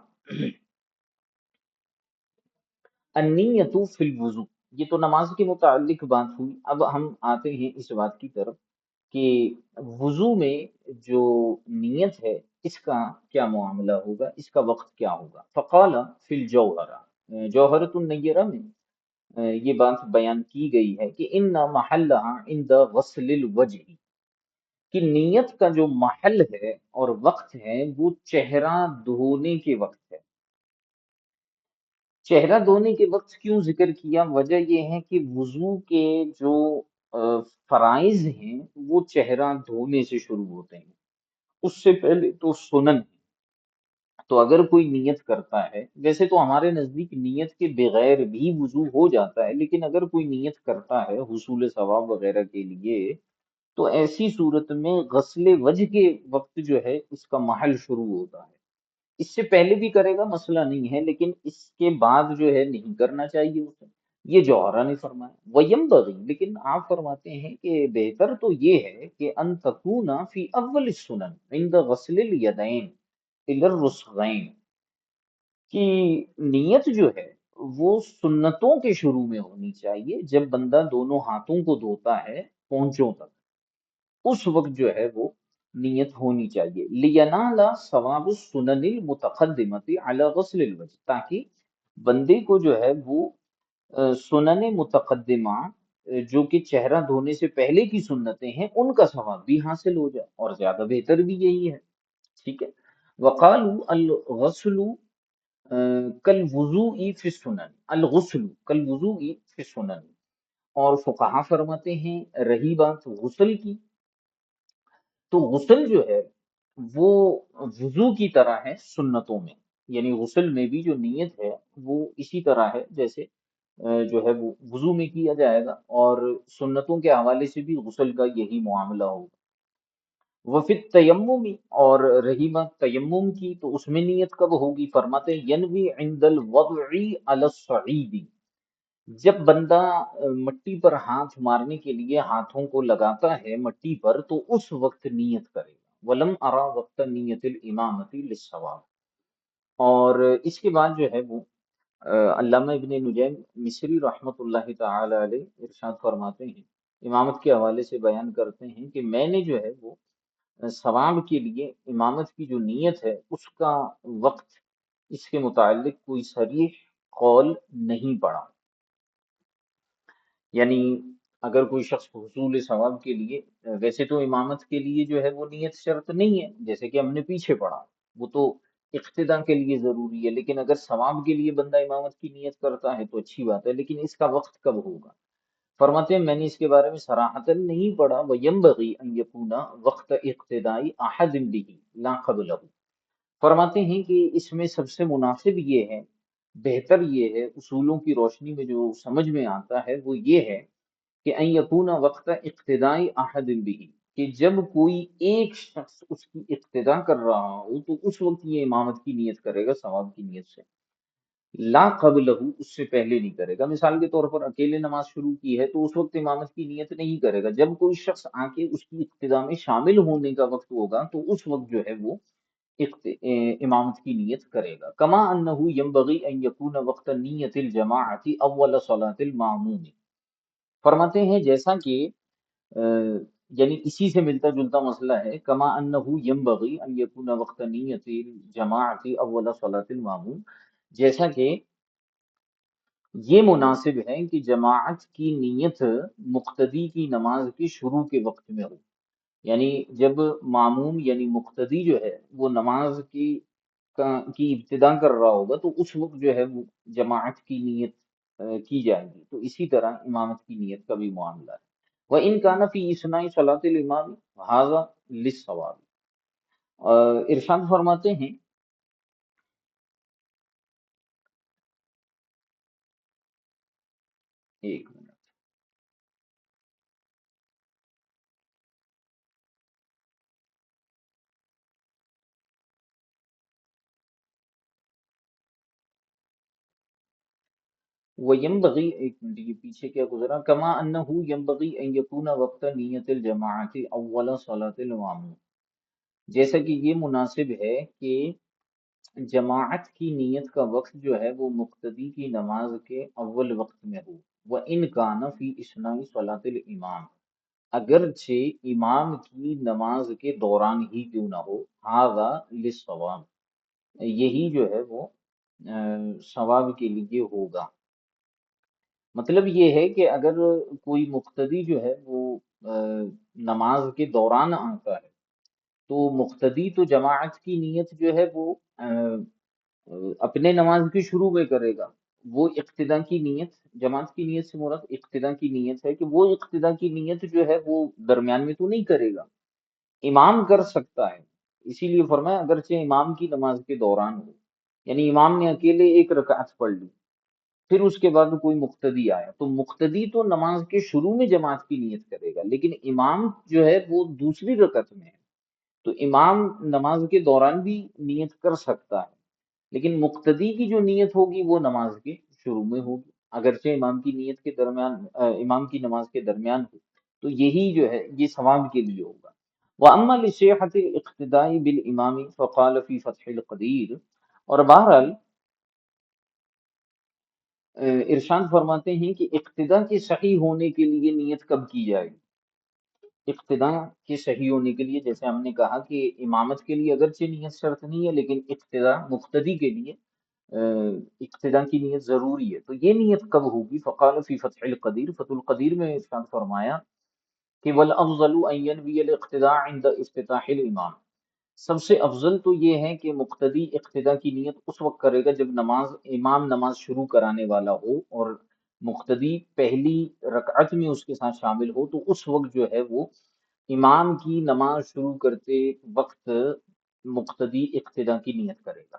النیت فی الوضو، یہ تو نماز کے متعلق بات ہوئی۔ اب ہم آتے ہیں اس بات کی طرف کہ وضو میں جو نیت ہے اس کا کیا معاملہ ہوگا، اس کا وقت کیا ہوگا۔ فقال فی الجوہرہ، جوہرۃ النیرہ میں یہ بات بیان کی گئی ہے کہ ان محلہا عند غسل الوجہ، کہ نیت کا جو محل ہے اور وقت ہے وہ چہرہ دھونے کے وقت ہے۔ چہرہ دھونے کے وقت کیوں ذکر کیا؟ وجہ یہ ہے کہ وضو کے جو فرائض ہیں وہ چہرہ دھونے سے شروع ہوتے ہیں، اس سے پہلے تو سنن ہے۔ تو اگر کوئی نیت کرتا ہے، ویسے تو ہمارے نزدیک نیت کے بغیر بھی وضو ہو جاتا ہے، لیکن اگر کوئی نیت کرتا ہے حصول ثواب وغیرہ کے لیے تو ایسی صورت میں غسل وجہ کے وقت جو ہے اس کا محل شروع ہوتا ہے۔ اس سے پہلے بھی کرے گا مسئلہ نہیں ہے، لیکن اس کے بعد جو ہے نہیں کرنا چاہیے اسے، یہ جوہرہ نے فرمایا۔ وَيَنبَغِي، لیکن آپ فرماتے ہیں کہ بہتر تو یہ ہے کہ ان تکون فی اول السنن عند غسل الیدین الی الرسغین، کہ نیت جو ہے وہ سنتوں کے شروع میں ہونی چاہیے، جب بندہ دونوں ہاتھوں کو دھوتا ہے پونچوں تک، اس وقت جو ہے وہ نیت ہونی چاہیے۔ لِيَنَالَ ثواب السنن المتقدمۃ علی غسل الوجہ، تاکہ بندے کو جو ہے وہ سنن متقدمہ جو کہ چہرہ دھونے سے پہلے کی سنتیں ہیں ان کا ثواب بھی حاصل ہو جائے، اور زیادہ بہتر بھی یہی ہے۔ ٹھیک ہے؟ وقالوا الغسل کالوضوء فی السنن، الغسل کالوضوء فی السنن، اور فقہا فرماتے ہیں رہی بات غسل کی، تو غسل جو ہے وہ وضو کی طرح ہے سنتوں میں، یعنی غسل میں بھی جو نیت ہے وہ اسی طرح ہے جیسے جو ہے وہ وضو میں کیا جائے گا، اور سنتوں کے حوالے سے بھی غسل کا یہی معاملہ ہوگا۔ وفی التیمم، اور رہی بات تیمم کی تو اس میں نیت کب ہوگی؟ فرماتے ہیں ینوی عند الوضع علی الصعید، جب بندہ مٹی پر ہاتھ مارنے کے لیے ہاتھوں کو لگاتا ہے مٹی پر تو اس وقت نیت کرے گا۔ ولم ارا وقت نیت الامامتی للصواب، اور اس کے بعد جو ہے وہ علامہ ابن نجیم مصری رحمۃ اللہ تعالی علیہ ارشاد فرماتے ہیں، امامت کے حوالے سے بیان کرتے ہیں کہ میں نے جو ہے وہ ثواب کے لیے امامت کی جو نیت ہے اس کا وقت، اس کے متعلق کوئی صریح قول نہیں پڑا۔ یعنی اگر کوئی شخص حصول ثواب کے لیے، ویسے تو امامت کے لیے جو ہے وہ نیت شرط نہیں ہے جیسے کہ ہم نے پیچھے پڑھا، وہ تو اقتداء کے لیے ضروری ہے، لیکن اگر ثواب کے لیے بندہ امامت کی نیت کرتا ہے تو اچھی بات ہے، لیکن اس کا وقت کب ہوگا؟ فرماتے ہیں میں نے اس کے بارے میں صراحتاً نہیں پڑھا، وَيَنبَغِي أَن يَكُونَ وَقْتَ اقتداء أَحَدٍ بِهِ لَا قَبْلَهُ، فرماتے ہیں کہ اس میں سب سے مناسب یہ ہے، بہتر یہ ہے، اصولوں کی روشنی میں جو سمجھ میں آتا ہے وہ یہ ہے کہ ان یکون وقت اقتداء احد به، کہ جب کوئی ایک شخص اس کی اقتداء کر رہا ہو تو اس وقت یہ امامت کی نیت کرے گا ثواب کی نیت سے، لا قبلہ، اس سے پہلے نہیں کرے گا۔ مثال کے طور پر اکیلے نماز شروع کی ہے تو اس وقت امامت کی نیت نہیں کرے گا، جب کوئی شخص آ کے اس کی اقتداء میں شامل ہونے کا وقت ہوگا تو اس وقت جو ہے وہ امامت کی نیت کرے گا۔ کما انہ ینبغی ان یکون وقت نیت الجماعت اول صلاۃ الماموم، فرماتے ہیں جیسا کہ یعنی اسی سے ملتا جلتا مسئلہ ہے، کما انہ ینبغی ان یکون وقت نیت الجماعت اول صلاۃ الماموم، جیسا کہ یہ مناسب ہے کہ جماعت کی نیت مقتدی کی نماز کی شروع کے وقت میں ہو، یعنی جب معموم یعنی مقتدی جو ہے وہ نماز کی ابتدا کر رہا ہوگا تو اس وقت جو ہے وہ جماعت کی نیت کی جائے گی، تو اسی طرح امامت کی نیت کا بھی معاملہ ہے۔ وَإِنْ كَانَ فِي إِثْنَاءِ صَلَاةِ الْإِمَامِ هَذَا لِلصَّوَابِ۔ ارشاد فرماتے ہیں، ایک منٹ، وَيَنبَغِي، ایک منٹ یہ پیچھے کیا گزرا، كَمَا أَنَّهُ يَنبَغِي أَن يَكُونَ وَقْتَ نِيَّةِ الْجَمَاعَةِ أَوَّلَ صَلَاةِ الْمَأْمُومِ، جیسا کہ یہ مناسب ہے کہ جماعت کی نیت کا وقت جو ہے وہ مقتدی کی نماز کے اول وقت میں ہو۔ وَإِنْ كَانَ فِي إِثْنَاءِ صَلَاةِ الْإِمَامِ، اگرچہ امام کی نماز کے دوران ہی کیوں نہ ہو، هذا للصواب، یہی جو ہے وہ ثواب کے لیے ہوگا۔ مطلب یہ ہے کہ اگر کوئی مقتدی جو ہے وہ نماز کے دوران آتا ہے تو مقتدی تو جماعت کی نیت جو ہے وہ اپنے نماز کی شروع میں کرے گا، وہ اقتدا کی نیت، جماعت کی نیت سے مراد اقتدا کی نیت ہے، کہ وہ اقتدا کی نیت جو ہے وہ درمیان میں تو نہیں کرے گا، امام کر سکتا ہے۔ اسی لیے فرمایا اگرچہ امام کی نماز کے دوران ہو، یعنی امام نے اکیلے ایک رکعت پڑھ لی، پھر اس کے بعد کوئی مقتدی آیا تو مقتدی تو نماز کے شروع میں جماعت کی نیت کرے گا، لیکن امام جو ہے وہ دوسری رکعت میں ہے، تو امام نماز کے دوران بھی نیت کر سکتا ہے، لیکن مقتدی کی جو نیت ہوگی وہ نماز کے شروع میں ہوگی، اگرچہ امام کی نیت کے درمیان امام کی نماز کے درمیان ہو، تو یہی جو ہے یہ ثواب کے لیے ہوگا۔ وَأَمَّا لِصِحَّةِ الْاقْتِدَاءِ بِالْإِمَامِ فَقَالَ فِي فَتْحِ الْقَدِيرِ، اور بہرحال ارشاد فرماتے ہیں کہ اقتدا کے صحیح ہونے کے لیے نیت کب کی جائے گی؟ اقتدا کے صحیح ہونے کے لیے، جیسے ہم نے کہا کہ امامت کے لیے اگرچہ نیت شرط نہیں ہے، لیکن اقتدا مقتدی کے لیے اقتدا کی نیت ضروری ہے، تو یہ نیت کب ہوگی؟ فقال فی فتح القدیر، فتح القدیر میں ارشاد فرمایا کہ والافضل ان ينوي الاقتداء عند افتتاح الامام، سب سے افضل تو یہ ہے کہ مقتدی اقتدا کی نیت اس وقت کرے گا جب امام نماز شروع کرانے والا ہو اور مقتدی پہلی رکعت میں اس کے ساتھ شامل ہو، تو اس وقت جو ہے وہ امام کی نماز شروع کرتے وقت مقتدی اقتدا کی نیت کرے گا۔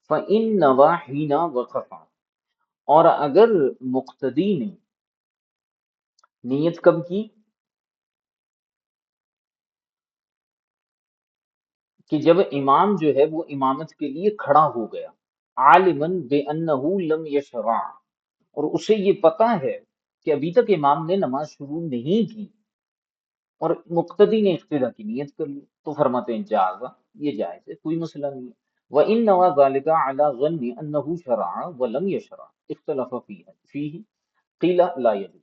فَإِن نَوَى حِينَ وَقَفَ، اور اگر مقتدی نے نیت کب کی کہ جب امام جو ہے وہ امامت کے لیے کھڑا ہو گیا، عالماً بِأَنَّهُ لَمْ يَشْرَعْ، اور اسے یہ پتہ ہے کہ ابھی تک امام نے نماز شروع نہیں کی اور مقتدی نے اقتدا کی نیت کر لی، تو فرماتے ہیں جاز، یہ جائز ہے، کوئی مسئلہ نہیں ہے۔ وَإِن نَوَى ذَلِكَ عَلَى ظَنِّ أَنَّهُ شَرَعَ وَلَمْ يَشْرَعْ اختلف فِيهِ قِيلَ لَا يَجُوزُ،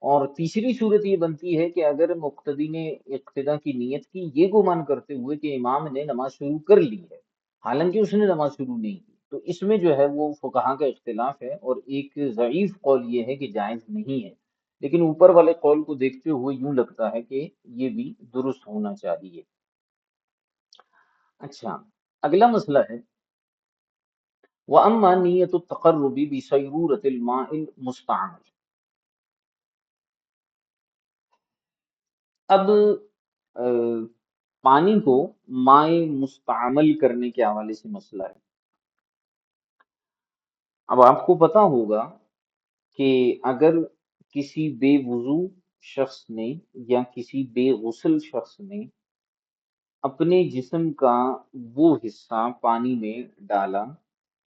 اور تیسری صورت یہ بنتی ہے کہ اگر مقتدی نے اقتدا کی نیت کی یہ گمان کرتے ہوئے کہ امام نے نماز شروع کر لی ہے، حالانکہ اس نے نماز شروع نہیں کی، تو اس میں جو ہے وہ فقہا کا اختلاف ہے، اور ایک ضعیف قول یہ ہے کہ جائز نہیں ہے، لیکن اوپر والے قول کو دیکھتے ہوئے یوں لگتا ہے کہ یہ بھی درست ہونا چاہیے۔ اچھا، اگلا مسئلہ ہے وَأَمَّا نِيَّةُ التَّقَرُّبِ بِصَيْرُورَةِ الْمَاءِ الْمُسْتَعْمَلِ، اب پانی کو مائع مستعمل کرنے کے حوالے سے مسئلہ ہے۔ اب آپ کو پتا ہوگا کہ اگر کسی بے وضو شخص نے یا کسی بے غسل شخص نے اپنے جسم کا وہ حصہ پانی میں ڈالا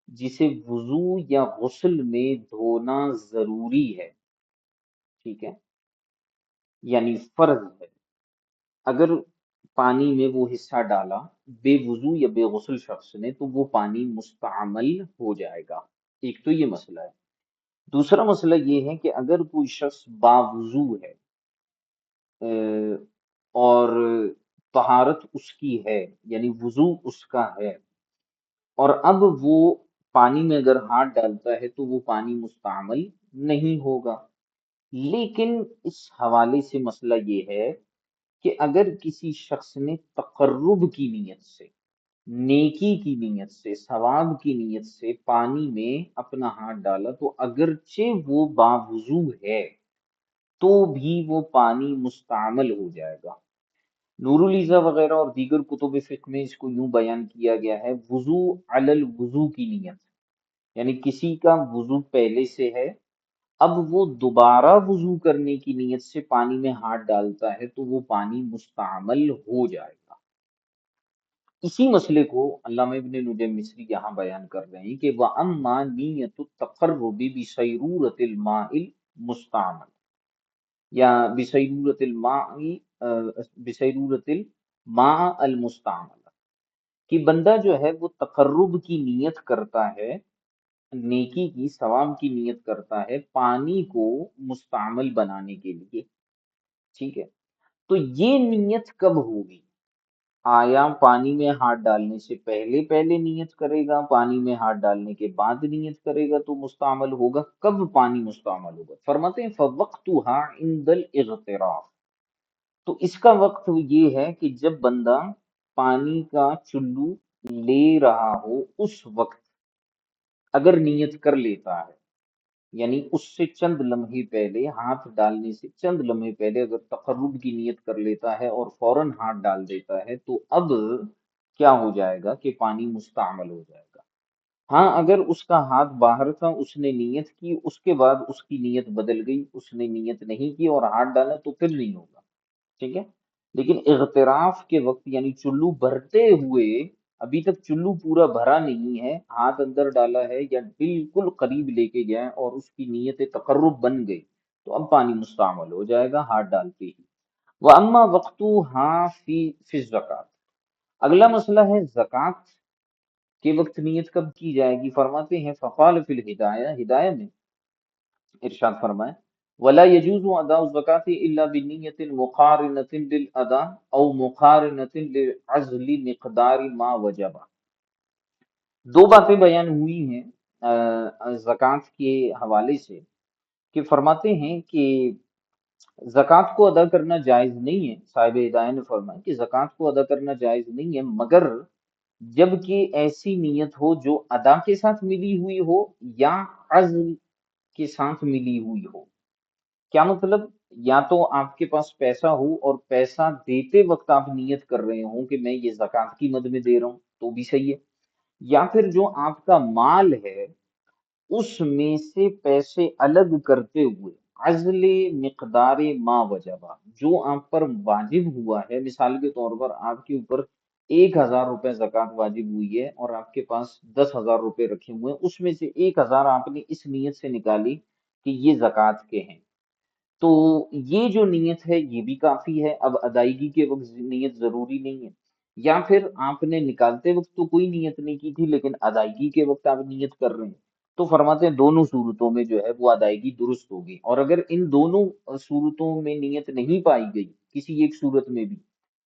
جسے وضو یا غسل میں دھونا ضروری ہے، ٹھیک ہے، یعنی فرض ہے، اگر پانی میں وہ حصہ ڈالا بے وضو یا بے غسل شخص نے تو وہ پانی مستعمل ہو جائے گا، ایک تو یہ مسئلہ ہے۔ دوسرا مسئلہ یہ ہے کہ اگر کوئی شخص باوضو ہے اور طہارت اس کی ہے، یعنی وضو اس کا ہے، اور اب وہ پانی میں اگر ہاتھ ڈالتا ہے تو وہ پانی مستعمل نہیں ہوگا۔ لیکن اس حوالے سے مسئلہ یہ ہے کہ اگر کسی شخص نے تقرب کی نیت سے، نیکی کی نیت سے، ثواب کی نیت سے پانی میں اپنا ہاتھ ڈالا، تو اگرچہ وہ باوضو ہے تو بھی وہ پانی مستعمل ہو جائے گا۔ نور الایزا وغیرہ اور دیگر کتب فقہ میں اس کو یوں بیان کیا گیا ہے، وضو علی الوضو کی نیت، یعنی کسی کا وضو پہلے سے ہے، اب وہ دوبارہ وضو کرنے کی نیت سے پانی میں ہاتھ ڈالتا ہے تو وہ پانی مستعمل ہو جائے گا۔ اسی مسئلے کو علامہ ابن نجم مصری یہاں بیان کر رہے ہیں کہ وَأَمَّا نِيَّةُ التَّقَرُّبِ بِصَيْرُورَةِ الْمَاءِ الْمُسْتَعْمَلِ، یا بصیرورت الماء المستعمل، کہ بندہ جو ہے وہ تقرب کی نیت کرتا ہے، نیکی کی، ثواب کی نیت کرتا ہے پانی کو مستعمل بنانے کے لیے، ٹھیک ہے؟ تو یہ نیت کب ہوگی؟ آیا پانی میں ہاتھ ڈالنے سے پہلے پہلے نیت کرے گا، پانی میں ہاتھ ڈالنے کے بعد نیت کرے گا تو مستعمل ہوگا؟ کب پانی مستعمل ہوگا؟ فرماتے ہیں فَوَقْتُهَا عِنْدَ الْإِغْتِرَافِ، تو اس کا وقت یہ ہے کہ جب بندہ پانی کا چلو لے رہا ہو اس وقت اگر نیت کر لیتا ہے، یعنی اس سے چند لمحے پہلے، ہاتھ ڈالنے سے چند لمحے پہلے اگر تقرب کی نیت کر لیتا ہے اور فوراً ہاتھ ڈال دیتا ہے تو اب کیا ہو جائے گا کہ پانی مستعمل ہو جائے گا۔ ہاں اگر اس کا ہاتھ باہر تھا، اس نے نیت کی، اس کے بعد اس کی نیت بدل گئی، اس نے نیت نہیں کی اور ہاتھ ڈالا تو پھر نہیں ہوگا، ٹھیک ہے؟ لیکن اغتراف کے وقت یعنی چلو بھرتے ہوئے، ابھی تک چلو پورا بھرا نہیں ہے، ہاتھ اندر ڈالا ہے یا بالکل قریب لے کے گیا اور اس کی نیت تقرب بن گئی، تو اب پانی مستعمل ہو جائے گا ہاتھ ڈالتے ہی۔ وَأَمَّا وَقْتُهَا فِي الزَّكَاةِ، اگلا مسئلہ ہے زکوٰۃ کے وقت نیت کب کی جائے گی؟ فرماتے ہیں فقال فی الہدایہ، ہدایہ میں ارشاد فرمائے ولا يجوز اداء الزکاة الا بنیۃ مقارنۃ للاداء او مقارنۃ لعزل مقدار ما وجب۔ دو باتیں بیان ہوئی ہیں زکوٰۃ کے حوالے سے، کہ فرماتے ہیں کہ زکوٰۃ کو ادا کرنا جائز نہیں ہے، صاحب ہدایہ نے فرمایا کہ زکوٰۃ کو ادا کرنا جائز نہیں ہے مگر جب کہ ایسی نیت ہو جو ادا کے ساتھ ملی ہوئی ہو یا عزل کے ساتھ ملی ہوئی ہو۔ کیا مطلب؟ یا تو آپ کے پاس پیسہ ہو اور پیسہ دیتے وقت آپ نیت کر رہے ہوں کہ میں یہ زکوٰۃ کی مد میں دے رہا ہوں تو بھی صحیح ہے، یا پھر جو آپ کا مال ہے اس میں سے پیسے الگ کرتے ہوئے عزل مقدار ما وجبہ، جو آپ پر واجب ہوا ہے، مثال کے طور پر آپ کے اوپر 1,000 روپے زکوٰۃ واجب ہوئی ہے اور آپ کے پاس 10,000 روپے رکھے ہوئے ہیں، اس میں سے 1,000 آپ نے اس نیت سے نکالی کہ یہ زکوٰۃ کے ہیں، تو یہ جو نیت ہے یہ بھی کافی ہے، اب ادائیگی کے وقت نیت ضروری نہیں ہے، یا پھر آپ نے نکالتے وقت تو کوئی نیت نہیں کی تھی لیکن ادائیگی کے وقت آپ نیت کر رہے ہیں، تو فرماتے ہیں دونوں صورتوں میں جو ہے وہ ادائیگی درست ہوگی، اور اگر ان دونوں صورتوں میں نیت نہیں پائی گئی کسی ایک صورت میں بھی،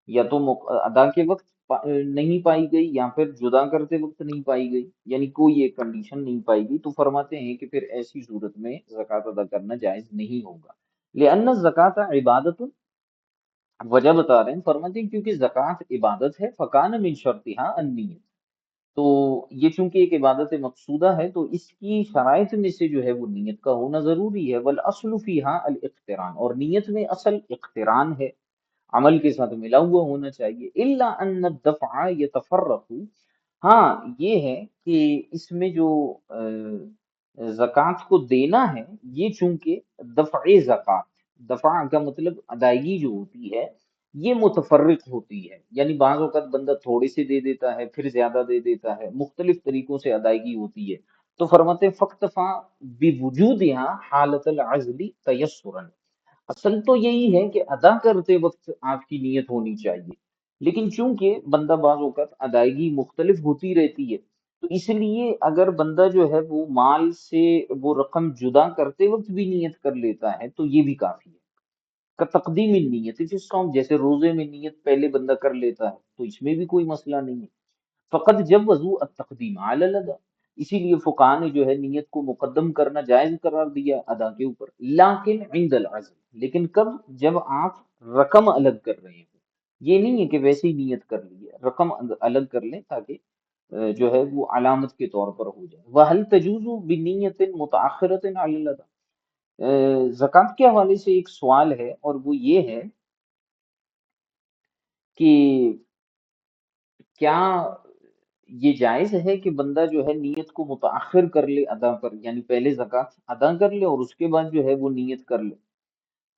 یا تو ادا کے وقت نہیں پائی گئی یا پھر جدا کرتے وقت نہیں پائی گئی، یعنی کوئی ایک کنڈیشن نہیں پائی گئی، تو فرماتے ہیں کہ پھر ایسی صورت میں زکوٰۃ ادا کرنا جائز نہیں ہوگا۔ لأن الزکاۃ عبادت، وجہ بتا رہے ہیں، فرماتے ہیں کیونکہ زکوٰۃ عبادت ہے، فکان من شرطہا النیت، تو یہ چونکہ ایک عبادت مقصودہ ہے تو اس کی شرائط میں سے جو ہے وہ نیت کا ہونا ضروری ہے، والاصل فیہا الاقتران، اور نیت میں اصل اقتران ہے، عمل کے ساتھ ملا ہوا ہونا چاہیے، الا ان الدفع یتفرق، ہاں یہ ہے کہ اس میں جو زکوٰۃ کو دینا ہے یہ چونکہ دفع زکوٰۃ، دفع کا مطلب ادائیگی جو ہوتی ہے یہ متفرق ہوتی ہے، یعنی بعض اوقات بندہ تھوڑے سے دے دیتا ہے پھر زیادہ دے دیتا ہے، مختلف طریقوں سے ادائیگی ہوتی ہے، تو فرماتے ہیں فاکتفا بوجودہا حالت العزل تیسرا، اصل تو یہی ہے کہ ادا کرتے وقت آپ کی نیت ہونی چاہیے، لیکن چونکہ بندہ بعض اوقات ادائیگی مختلف ہوتی رہتی ہے تو اس لیے اگر بندہ جو ہے وہ مال سے وہ رقم جدا کرتے وقت بھی نیت کر لیتا ہے تو یہ بھی کافی ہے، کا تقدیم نیت فی الصوم، جیسے روزے میں نیت پہلے بندہ کر لیتا ہے تو اس میں بھی کوئی مسئلہ نہیں ہے، فقط جب وضو التقدیم علی الادا، اسی لیے فقہا نے جو ہے نیت کو مقدم کرنا جائز قرار دیا ادا کے اوپر، لیکن عند العزم، لیکن کب؟ جب آپ رقم الگ کر رہے ہوں، یہ نہیں ہے کہ ویسے ہی نیت کر لی ہے، رقم الگ کر لیں تاکہ جو ہے وہ علامت کے طور پر ہو جائے۔ وَهَلْ تَجُوزُ بِنِيَّةٍ مُتَأَخِّرَةٍ عَلَى الْأَدَاءِ، زکوٰۃ کے حوالے سے ایک سوال ہے، اور وہ یہ ہے کہ کیا یہ جائز ہے کہ بندہ جو ہے نیت کو متاخر کر لے ادا پر، یعنی پہلے زکوٰۃ ادا کر لے اور اس کے بعد جو ہے وہ نیت کر لے؟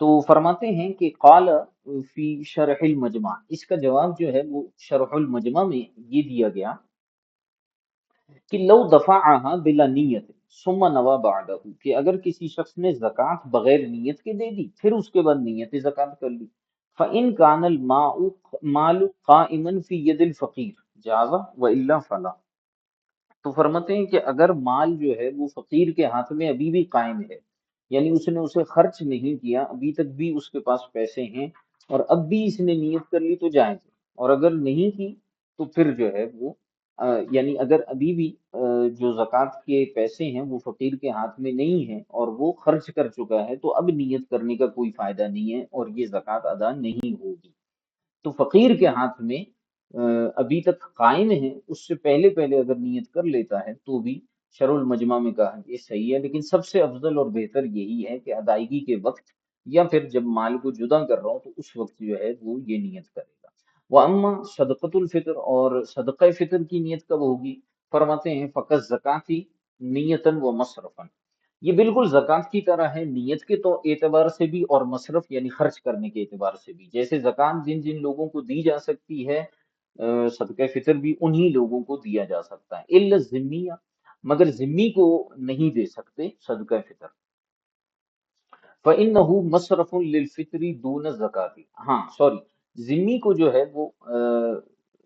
تو فرماتے ہیں کہ قال فی شرح المجمع، اس کا جواب جو ہے وہ شرح المجمع میں یہ دیا گیا کہ لو دفعها بلا نیت ثم نوى بعدہ، کہ اگر کسی شخص نے زکوٰۃ بغیر نیت کے دے دی پھر اس کے بعد نیت زکوٰۃ کر لی، فإن كان المال قائما في يد الفقير جاز وإلا فلا، تو فرماتے ہیں کہ اگر مال جو ہے وہ فقیر کے ہاتھ میں ابھی بھی قائم ہے، یعنی اس نے اسے خرچ نہیں کیا، ابھی تک بھی اس کے پاس پیسے ہیں اور اب بھی اس نے نیت کر لی تو جائز ہے، اور اگر نہیں کی تو پھر جو ہے وہ یعنی اگر ابھی بھی جو زکوٰۃ کے پیسے ہیں وہ فقیر کے ہاتھ میں نہیں ہیں اور وہ خرچ کر چکا ہے تو اب نیت کرنے کا کوئی فائدہ نہیں ہے اور یہ زکوٰۃ ادا نہیں ہوگی۔ تو فقیر کے ہاتھ میں ابھی تک قائم ہے، اس سے پہلے پہلے اگر نیت کر لیتا ہے تو بھی شرع المجمع میں کہا یہ صحیح ہے، لیکن سب سے افضل اور بہتر یہی ہے کہ ادائیگی کے وقت یا پھر جب مال کو جدا کر رہا ہو تو اس وقت جو ہے وہ یہ نیت کرے گا۔ واما صدقۃ الفطر، اور صدقہ فطر کی نیت کب ہوگی؟ فرماتے ہیں فقط زکاتی نیتن و مصرفن، یہ بالکل زکوٰۃ کی طرح ہے، نیت کے تو اعتبار سے بھی اور مصرف یعنی خرچ کرنے کے اعتبار سے بھی۔ جیسے زکوٰۃ جن جن لوگوں کو دی جا سکتی ہے، صدقہ فطر بھی انہی لوگوں کو دیا جا سکتا ہے، الا الذمیہ، مگر ذمی کو نہیں دے سکتے صدقہ فطر۔ فإنه مصرف للفطر دون الزکاة، ہاں سوری، ذمی کو جو ہے وہ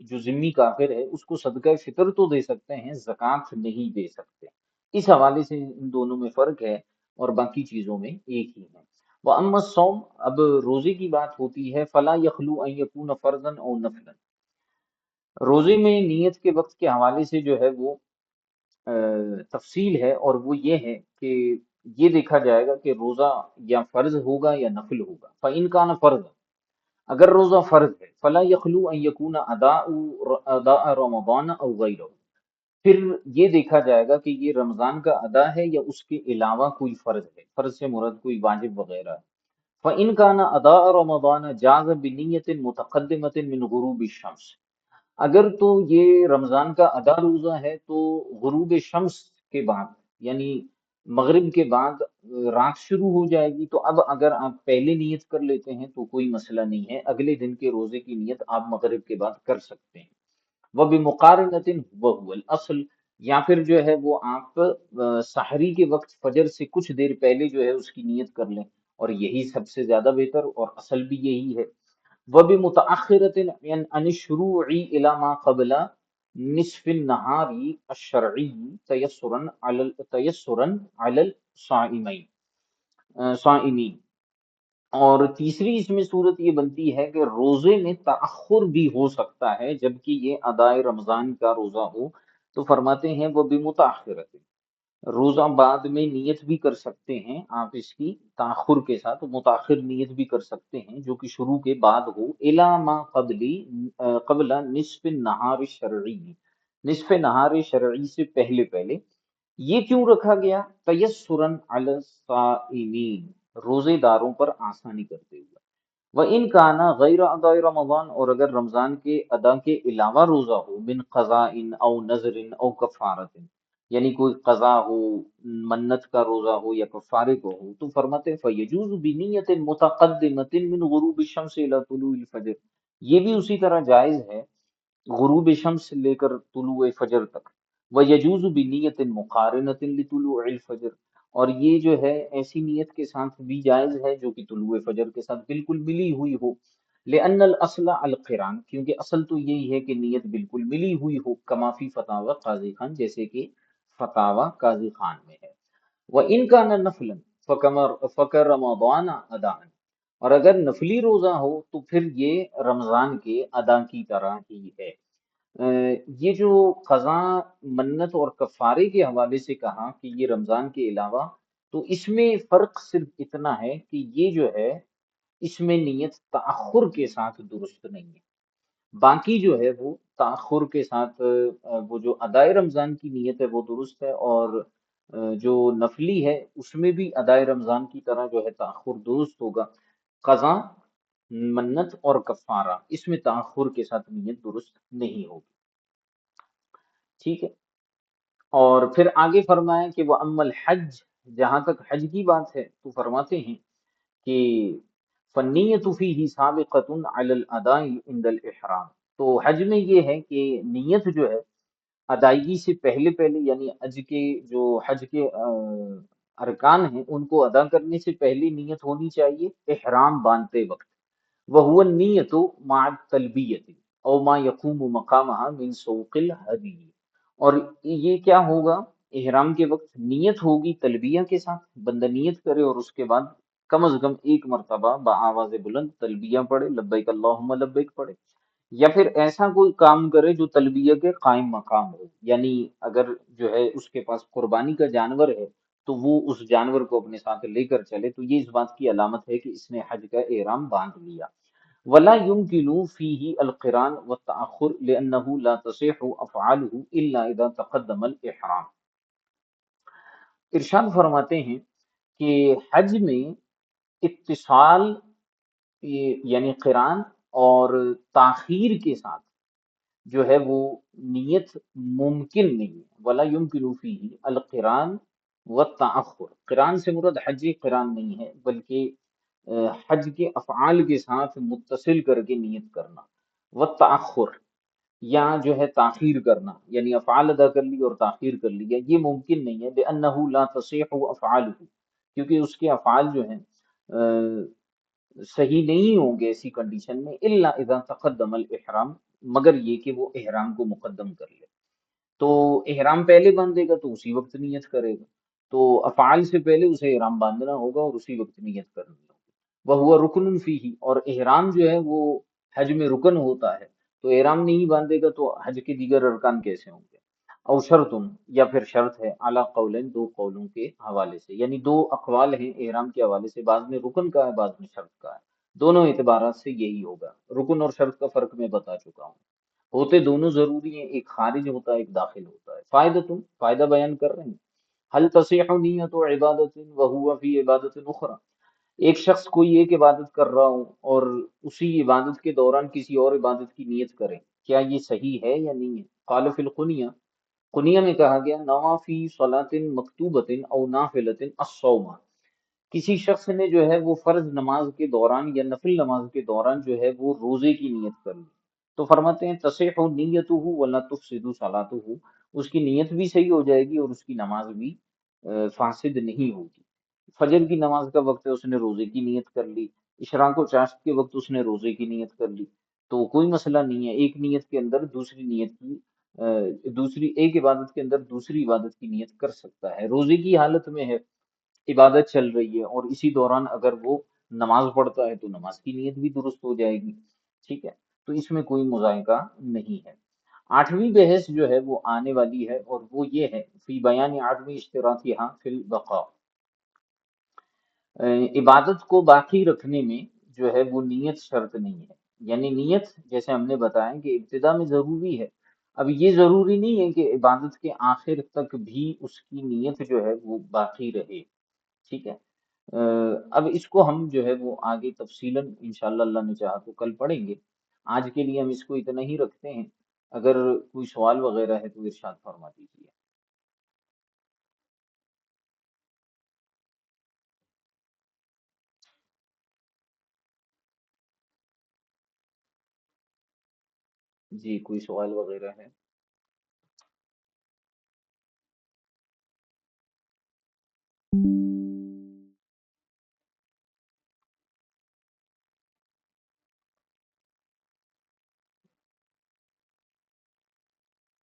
جو ذمی کافر ہے اس کو صدقہ فطر تو دے سکتے ہیں، زکوٰۃ نہیں دے سکتے۔ اس حوالے سے ان دونوں میں فرق ہے اور باقی چیزوں میں ایک ہی ہے۔ وَأَمَّا الصَّوْمُ، اب روزے کی بات ہوتی ہے، فَلَا يَخْلُو أَن يَكُونَ فَرْضًا أَوْ نَفْلًا، روزے میں نیت کے وقت کے حوالے سے جو ہے وہ تفصیل ہے، اور وہ یہ ہے کہ یہ دیکھا جائے گا کہ روزہ یا فرض ہوگا یا نفل ہوگا۔ فَإِنْ كَانَ فَرْضًا، اگر روزہ فرض ہے، فَلَا يَخْلُو أَن يَكُونَ أَدَاءَ رَمَضَانَ أَوْ غَيْرَهُ، پھر یہ دیکھا جائے گا کہ یہ رمضان کا ادا ہے یا اس کے علاوہ کوئی فرض ہے، فرض سے مراد کوئی واجب وغیرہ ہے۔ فَإِنْ كَانَ أَدَاءَ رَمَضَانَ جَازَ بِنِيَّةٍ مُتَقَدِّمَةٍ مِنْ غُرُوبِ الشَّمْسِ، اگر تو یہ رمضان کا ادا روزہ ہے تو غروب شمس کے بعد، یعنی مغرب کے بعد رات شروع ہو جائے گی، تو اب اگر آپ پہلے نیت کر لیتے ہیں تو کوئی مسئلہ نہیں ہے، اگلے دن کے روزے کی نیت آپ مغرب کے بعد کر سکتے ہیں۔ وَبِمُقَارَنَةٍ وَهُوَ الْأَصْلُ، یا پھر جو ہے وہ آپ سحری کے وقت فجر سے کچھ دیر پہلے جو ہے اس کی نیت کر لیں، اور یہی سب سے زیادہ بہتر اور اصل بھی یہی ہے۔ وَبِمُتَأَخِّرَةٍ عَنِ الشُّرُوعِ إِلَى مَا قَبْلَ نِصْفِ النَّهَارِ الشَّرْعِيِّ تَيَسُّرًا عَلَى الصَّائِمِينَ، اور تیسری اس میں صورت یہ بنتی ہے کہ روزے میں تأخر بھی ہو سکتا ہے جبکہ یہ ادائے رمضان کا روزہ ہو، تو فرماتے ہیں وہ بھی متأخرت، روزہ بعد میں نیت بھی کر سکتے ہیں آپ اس کی تاخر کے ساتھ، متاخر نیت بھی کر سکتے ہیں جو کہ شروع کے بعد ہو، الا ما قبل نصف النہار الشرعی، نصف نہار شرعی سے پہلے پہلے۔ یہ کیوں رکھا گیا؟ تیسرا علی الصائمین، روزے داروں پر آسانی کرتے ہوئے۔ وَإِنْ كَانَ غَيْرَ أَدَاءِ رَمَضَانَ، اور اگر رمضان کے ادا کے علاوہ روزہ ہو، من قضاء او نذر او کفارت، یعنی کوئی قضا ہو، منت کا روزہ ہو یا کفارے کو ہو، تو فرماتے ہیں فَيَجُوزُ بِنِيَّةٍ مُتَقَدِّمَةٍ مِنْ غُرُوبِ الشَّمْسِ إِلَى طُلُوعِ الْفَجْرِ، یہ بھی اسی طرح جائز ہے غروب شمس سے لے کر طلوع فجر تک۔ وَيَجُوزُ بِنِيَّةٍ مُقَارِنَةٍ لِطُلُوعِ الْفَجْرِ، اور یہ جو ہے ایسی نیت کے ساتھ بھی جائز ہے جو کہ طلوع فجر کے ساتھ بالکل ملی ہوئی ہو۔ لأن الأصل القران، کیونکہ اصل تو یہی ہے کہ نیت بالکل ملی ہوئی ہو، کما فی فتاوی قاضی خان، جیسے کہ فتاوی قاضی خان میں ہے۔ وَإِنْ كَانَ نَفْلًا فَكَرَمَضَانَ أَدَاءً، اور اگر نفلی روزہ ہو تو پھر یہ رمضان کے ادا کی طرح ہی ہے۔ یہ جو قضا منت اور کفارے کے حوالے سے کہا کہ یہ رمضان کے علاوہ، تو اس میں فرق صرف اتنا ہے کہ یہ جو ہے اس میں نیت تأخر کے ساتھ درست نہیں ہے، باقی جو ہے وہ تأخر کے ساتھ وہ جو ادائے رمضان کی نیت ہے وہ درست ہے، اور جو نفلی ہے اس میں بھی ادائے رمضان کی طرح جو ہے تأخر درست ہوگا۔ قضا منت اور کفارہ اس میں تأخر کے ساتھ نیت درست نہیں ہوگی، ٹھیک ہے۔ اور پھر آگے فرمائیں کہ وہ ام الحج، جہاں تک حج کی بات ہے تو فرماتے ہیں کہ فنیت فیہ سابقۃ علی الاداء عند الاحرام، تو حج میں یہ ہے کہ نیت جو ہے ادائیگی سے پہلے پہلے، یعنی حج کے ارکان ہیں ان کو ادا کرنے سے پہلے نیت ہونی چاہیے احرام باندھتے وقت، وہو النیت مع التلبیت او ما یقوم مقامها من سوق الہدی، اور یہ کیا ہوگا، احرام کے وقت نیت ہوگی تلبیہ کے ساتھ، بندہ نیت کرے اور اس کے بعد کم از کم ایک مرتبہ بآواز بلند تلبیہ پڑھے، لبیک اللہم لبیک پڑھے، یا پھر ایسا کوئی کام کرے جو تلبیہ کے قائم مقام ہو، یعنی اگر جو ہے اس کے پاس قربانی کا جانور ہے تو وہ اس جانور کو اپنے ساتھ لے کر چلے، تو یہ اس بات کی علامت ہے کہ اس نے حج کا احرام باندھ لیا۔ ولا يمكن فيه القران والتأخر لأنه لا تصح أفعاله إلا إذا تقدم الإحرام۔ ارشاد فرماتے ہیں کہ حج میں اتصال، یعنی قران اور تاخیر کے ساتھ جو ہے وہ نیت ممکن نہیں ہے، ولا يمكن فيه القران والتأخر، قران سے مراد حج قران نہیں ہے بلکہ حج کے افعال کے ساتھ متصل کر کے نیت کرنا، والتأخر یا جو ہے تاخیر کرنا، یعنی افعال ادا کر لی اور تاخیر کر لیا، یہ ممکن نہیں ہے، لأنه لا تصح افعاله، کیونکہ اس کے افعال جو ہیں صحیح نہیں ہوں گے ایسی کنڈیشن میں، الا اذا تقدم الاحرام، مگر یہ کہ وہ احرام کو مقدم کر لے، تو احرام پہلے باندھے گا تو اسی وقت نیت کرے گا، تو افعال سے پہلے اسے احرام باندھنا ہوگا اور اسی وقت نیت کرنی ہوگی۔ وہ رکن فیہ، اور احرام جو ہے وہ حج میں رکن ہوتا ہے، تو احرام نہیں باندھے گا تو حج کے دیگر ارکان کیسے ہوں گے؟ او شرطن، یا پھر شرط ہے، اعلی قولین، دو قولوں کے حوالے سے، یعنی دو اقوال ہیں احرام کے حوالے سے، بعض میں رکن کا ہے بعض میں شرط کا ہے، دونوں اعتبارات سے یہی ہوگا، رکن اور شرط کا فرق میں بتا چکا ہوں، ہوتے دونوں ضروری ہیں، ایک خارج ہوتا ہے ایک داخل ہوتا ہے۔ فائدہ بیان کر رہے ہیں، حل تصیح نیت عبادت وہو فی عبادت اخرى، ایک شخص کوئی ایک عبادت کر رہا ہو اور اسی عبادت کے دوران کسی اور عبادت کی نیت کرے، کیا یہ صحیح ہے یا نہیں ہے؟ قال فی القنیہ، قنیہ میں کہا گیا نوا فی صلاۃ مکتوبۃ او نافلۃ الصوم، کسی شخص نے جو ہے وہ فرض نماز کے دوران یا نفل نماز کے دوران جو ہے وہ روزے کی نیت کر لی، تو فرماتے ہیں تصح نیتہ ولا تفسد صلاتہ، اس کی نیت بھی صحیح ہو جائے گی اور اس کی نماز بھی فاسد نہیں ہوگی۔ فجر کی نماز کا وقت ہے، اس نے روزے کی نیت کر لی، اشراق و چاشت کے وقت اس نے روزے کی نیت کر لی، تو کوئی مسئلہ نہیں ہے، ایک نیت کے اندر دوسری نیت کی دوسری ایک عبادت کے اندر دوسری عبادت کی نیت کر سکتا ہے، روزے کی حالت میں ہے، عبادت چل رہی ہے اور اسی دوران اگر وہ نماز پڑھتا ہے تو نماز کی نیت بھی درست ہو جائے گی، ٹھیک ہے، تو اس میں کوئی مذائقہ نہیں ہے۔ آٹھویں بحث جو ہے وہ آنے والی ہے اور وہ یہ ہے فی بیان عدم اشتراطہا فی البقاء، عبادت کو باقی رکھنے میں جو ہے وہ نیت شرط نہیں ہے، یعنی نیت جیسے ہم نے بتایا کہ ابتدا میں ضروری ہے، اب یہ ضروری نہیں ہے کہ عبادت کے آخر تک بھی اس کی نیت جو ہے وہ باقی رہے، ٹھیک ہے۔ اب اس کو ہم جو ہے وہ آگے تفصیلاً انشاءاللہ اللہ نے چاہا تو کل پڑھیں گے، آج کے لیے ہم اس کو اتنا ہی رکھتے ہیں، اگر کوئی سوال وغیرہ ہے تو ارشاد فرما دیجیے۔ جی کوئی سوال وغیرہ ہے؟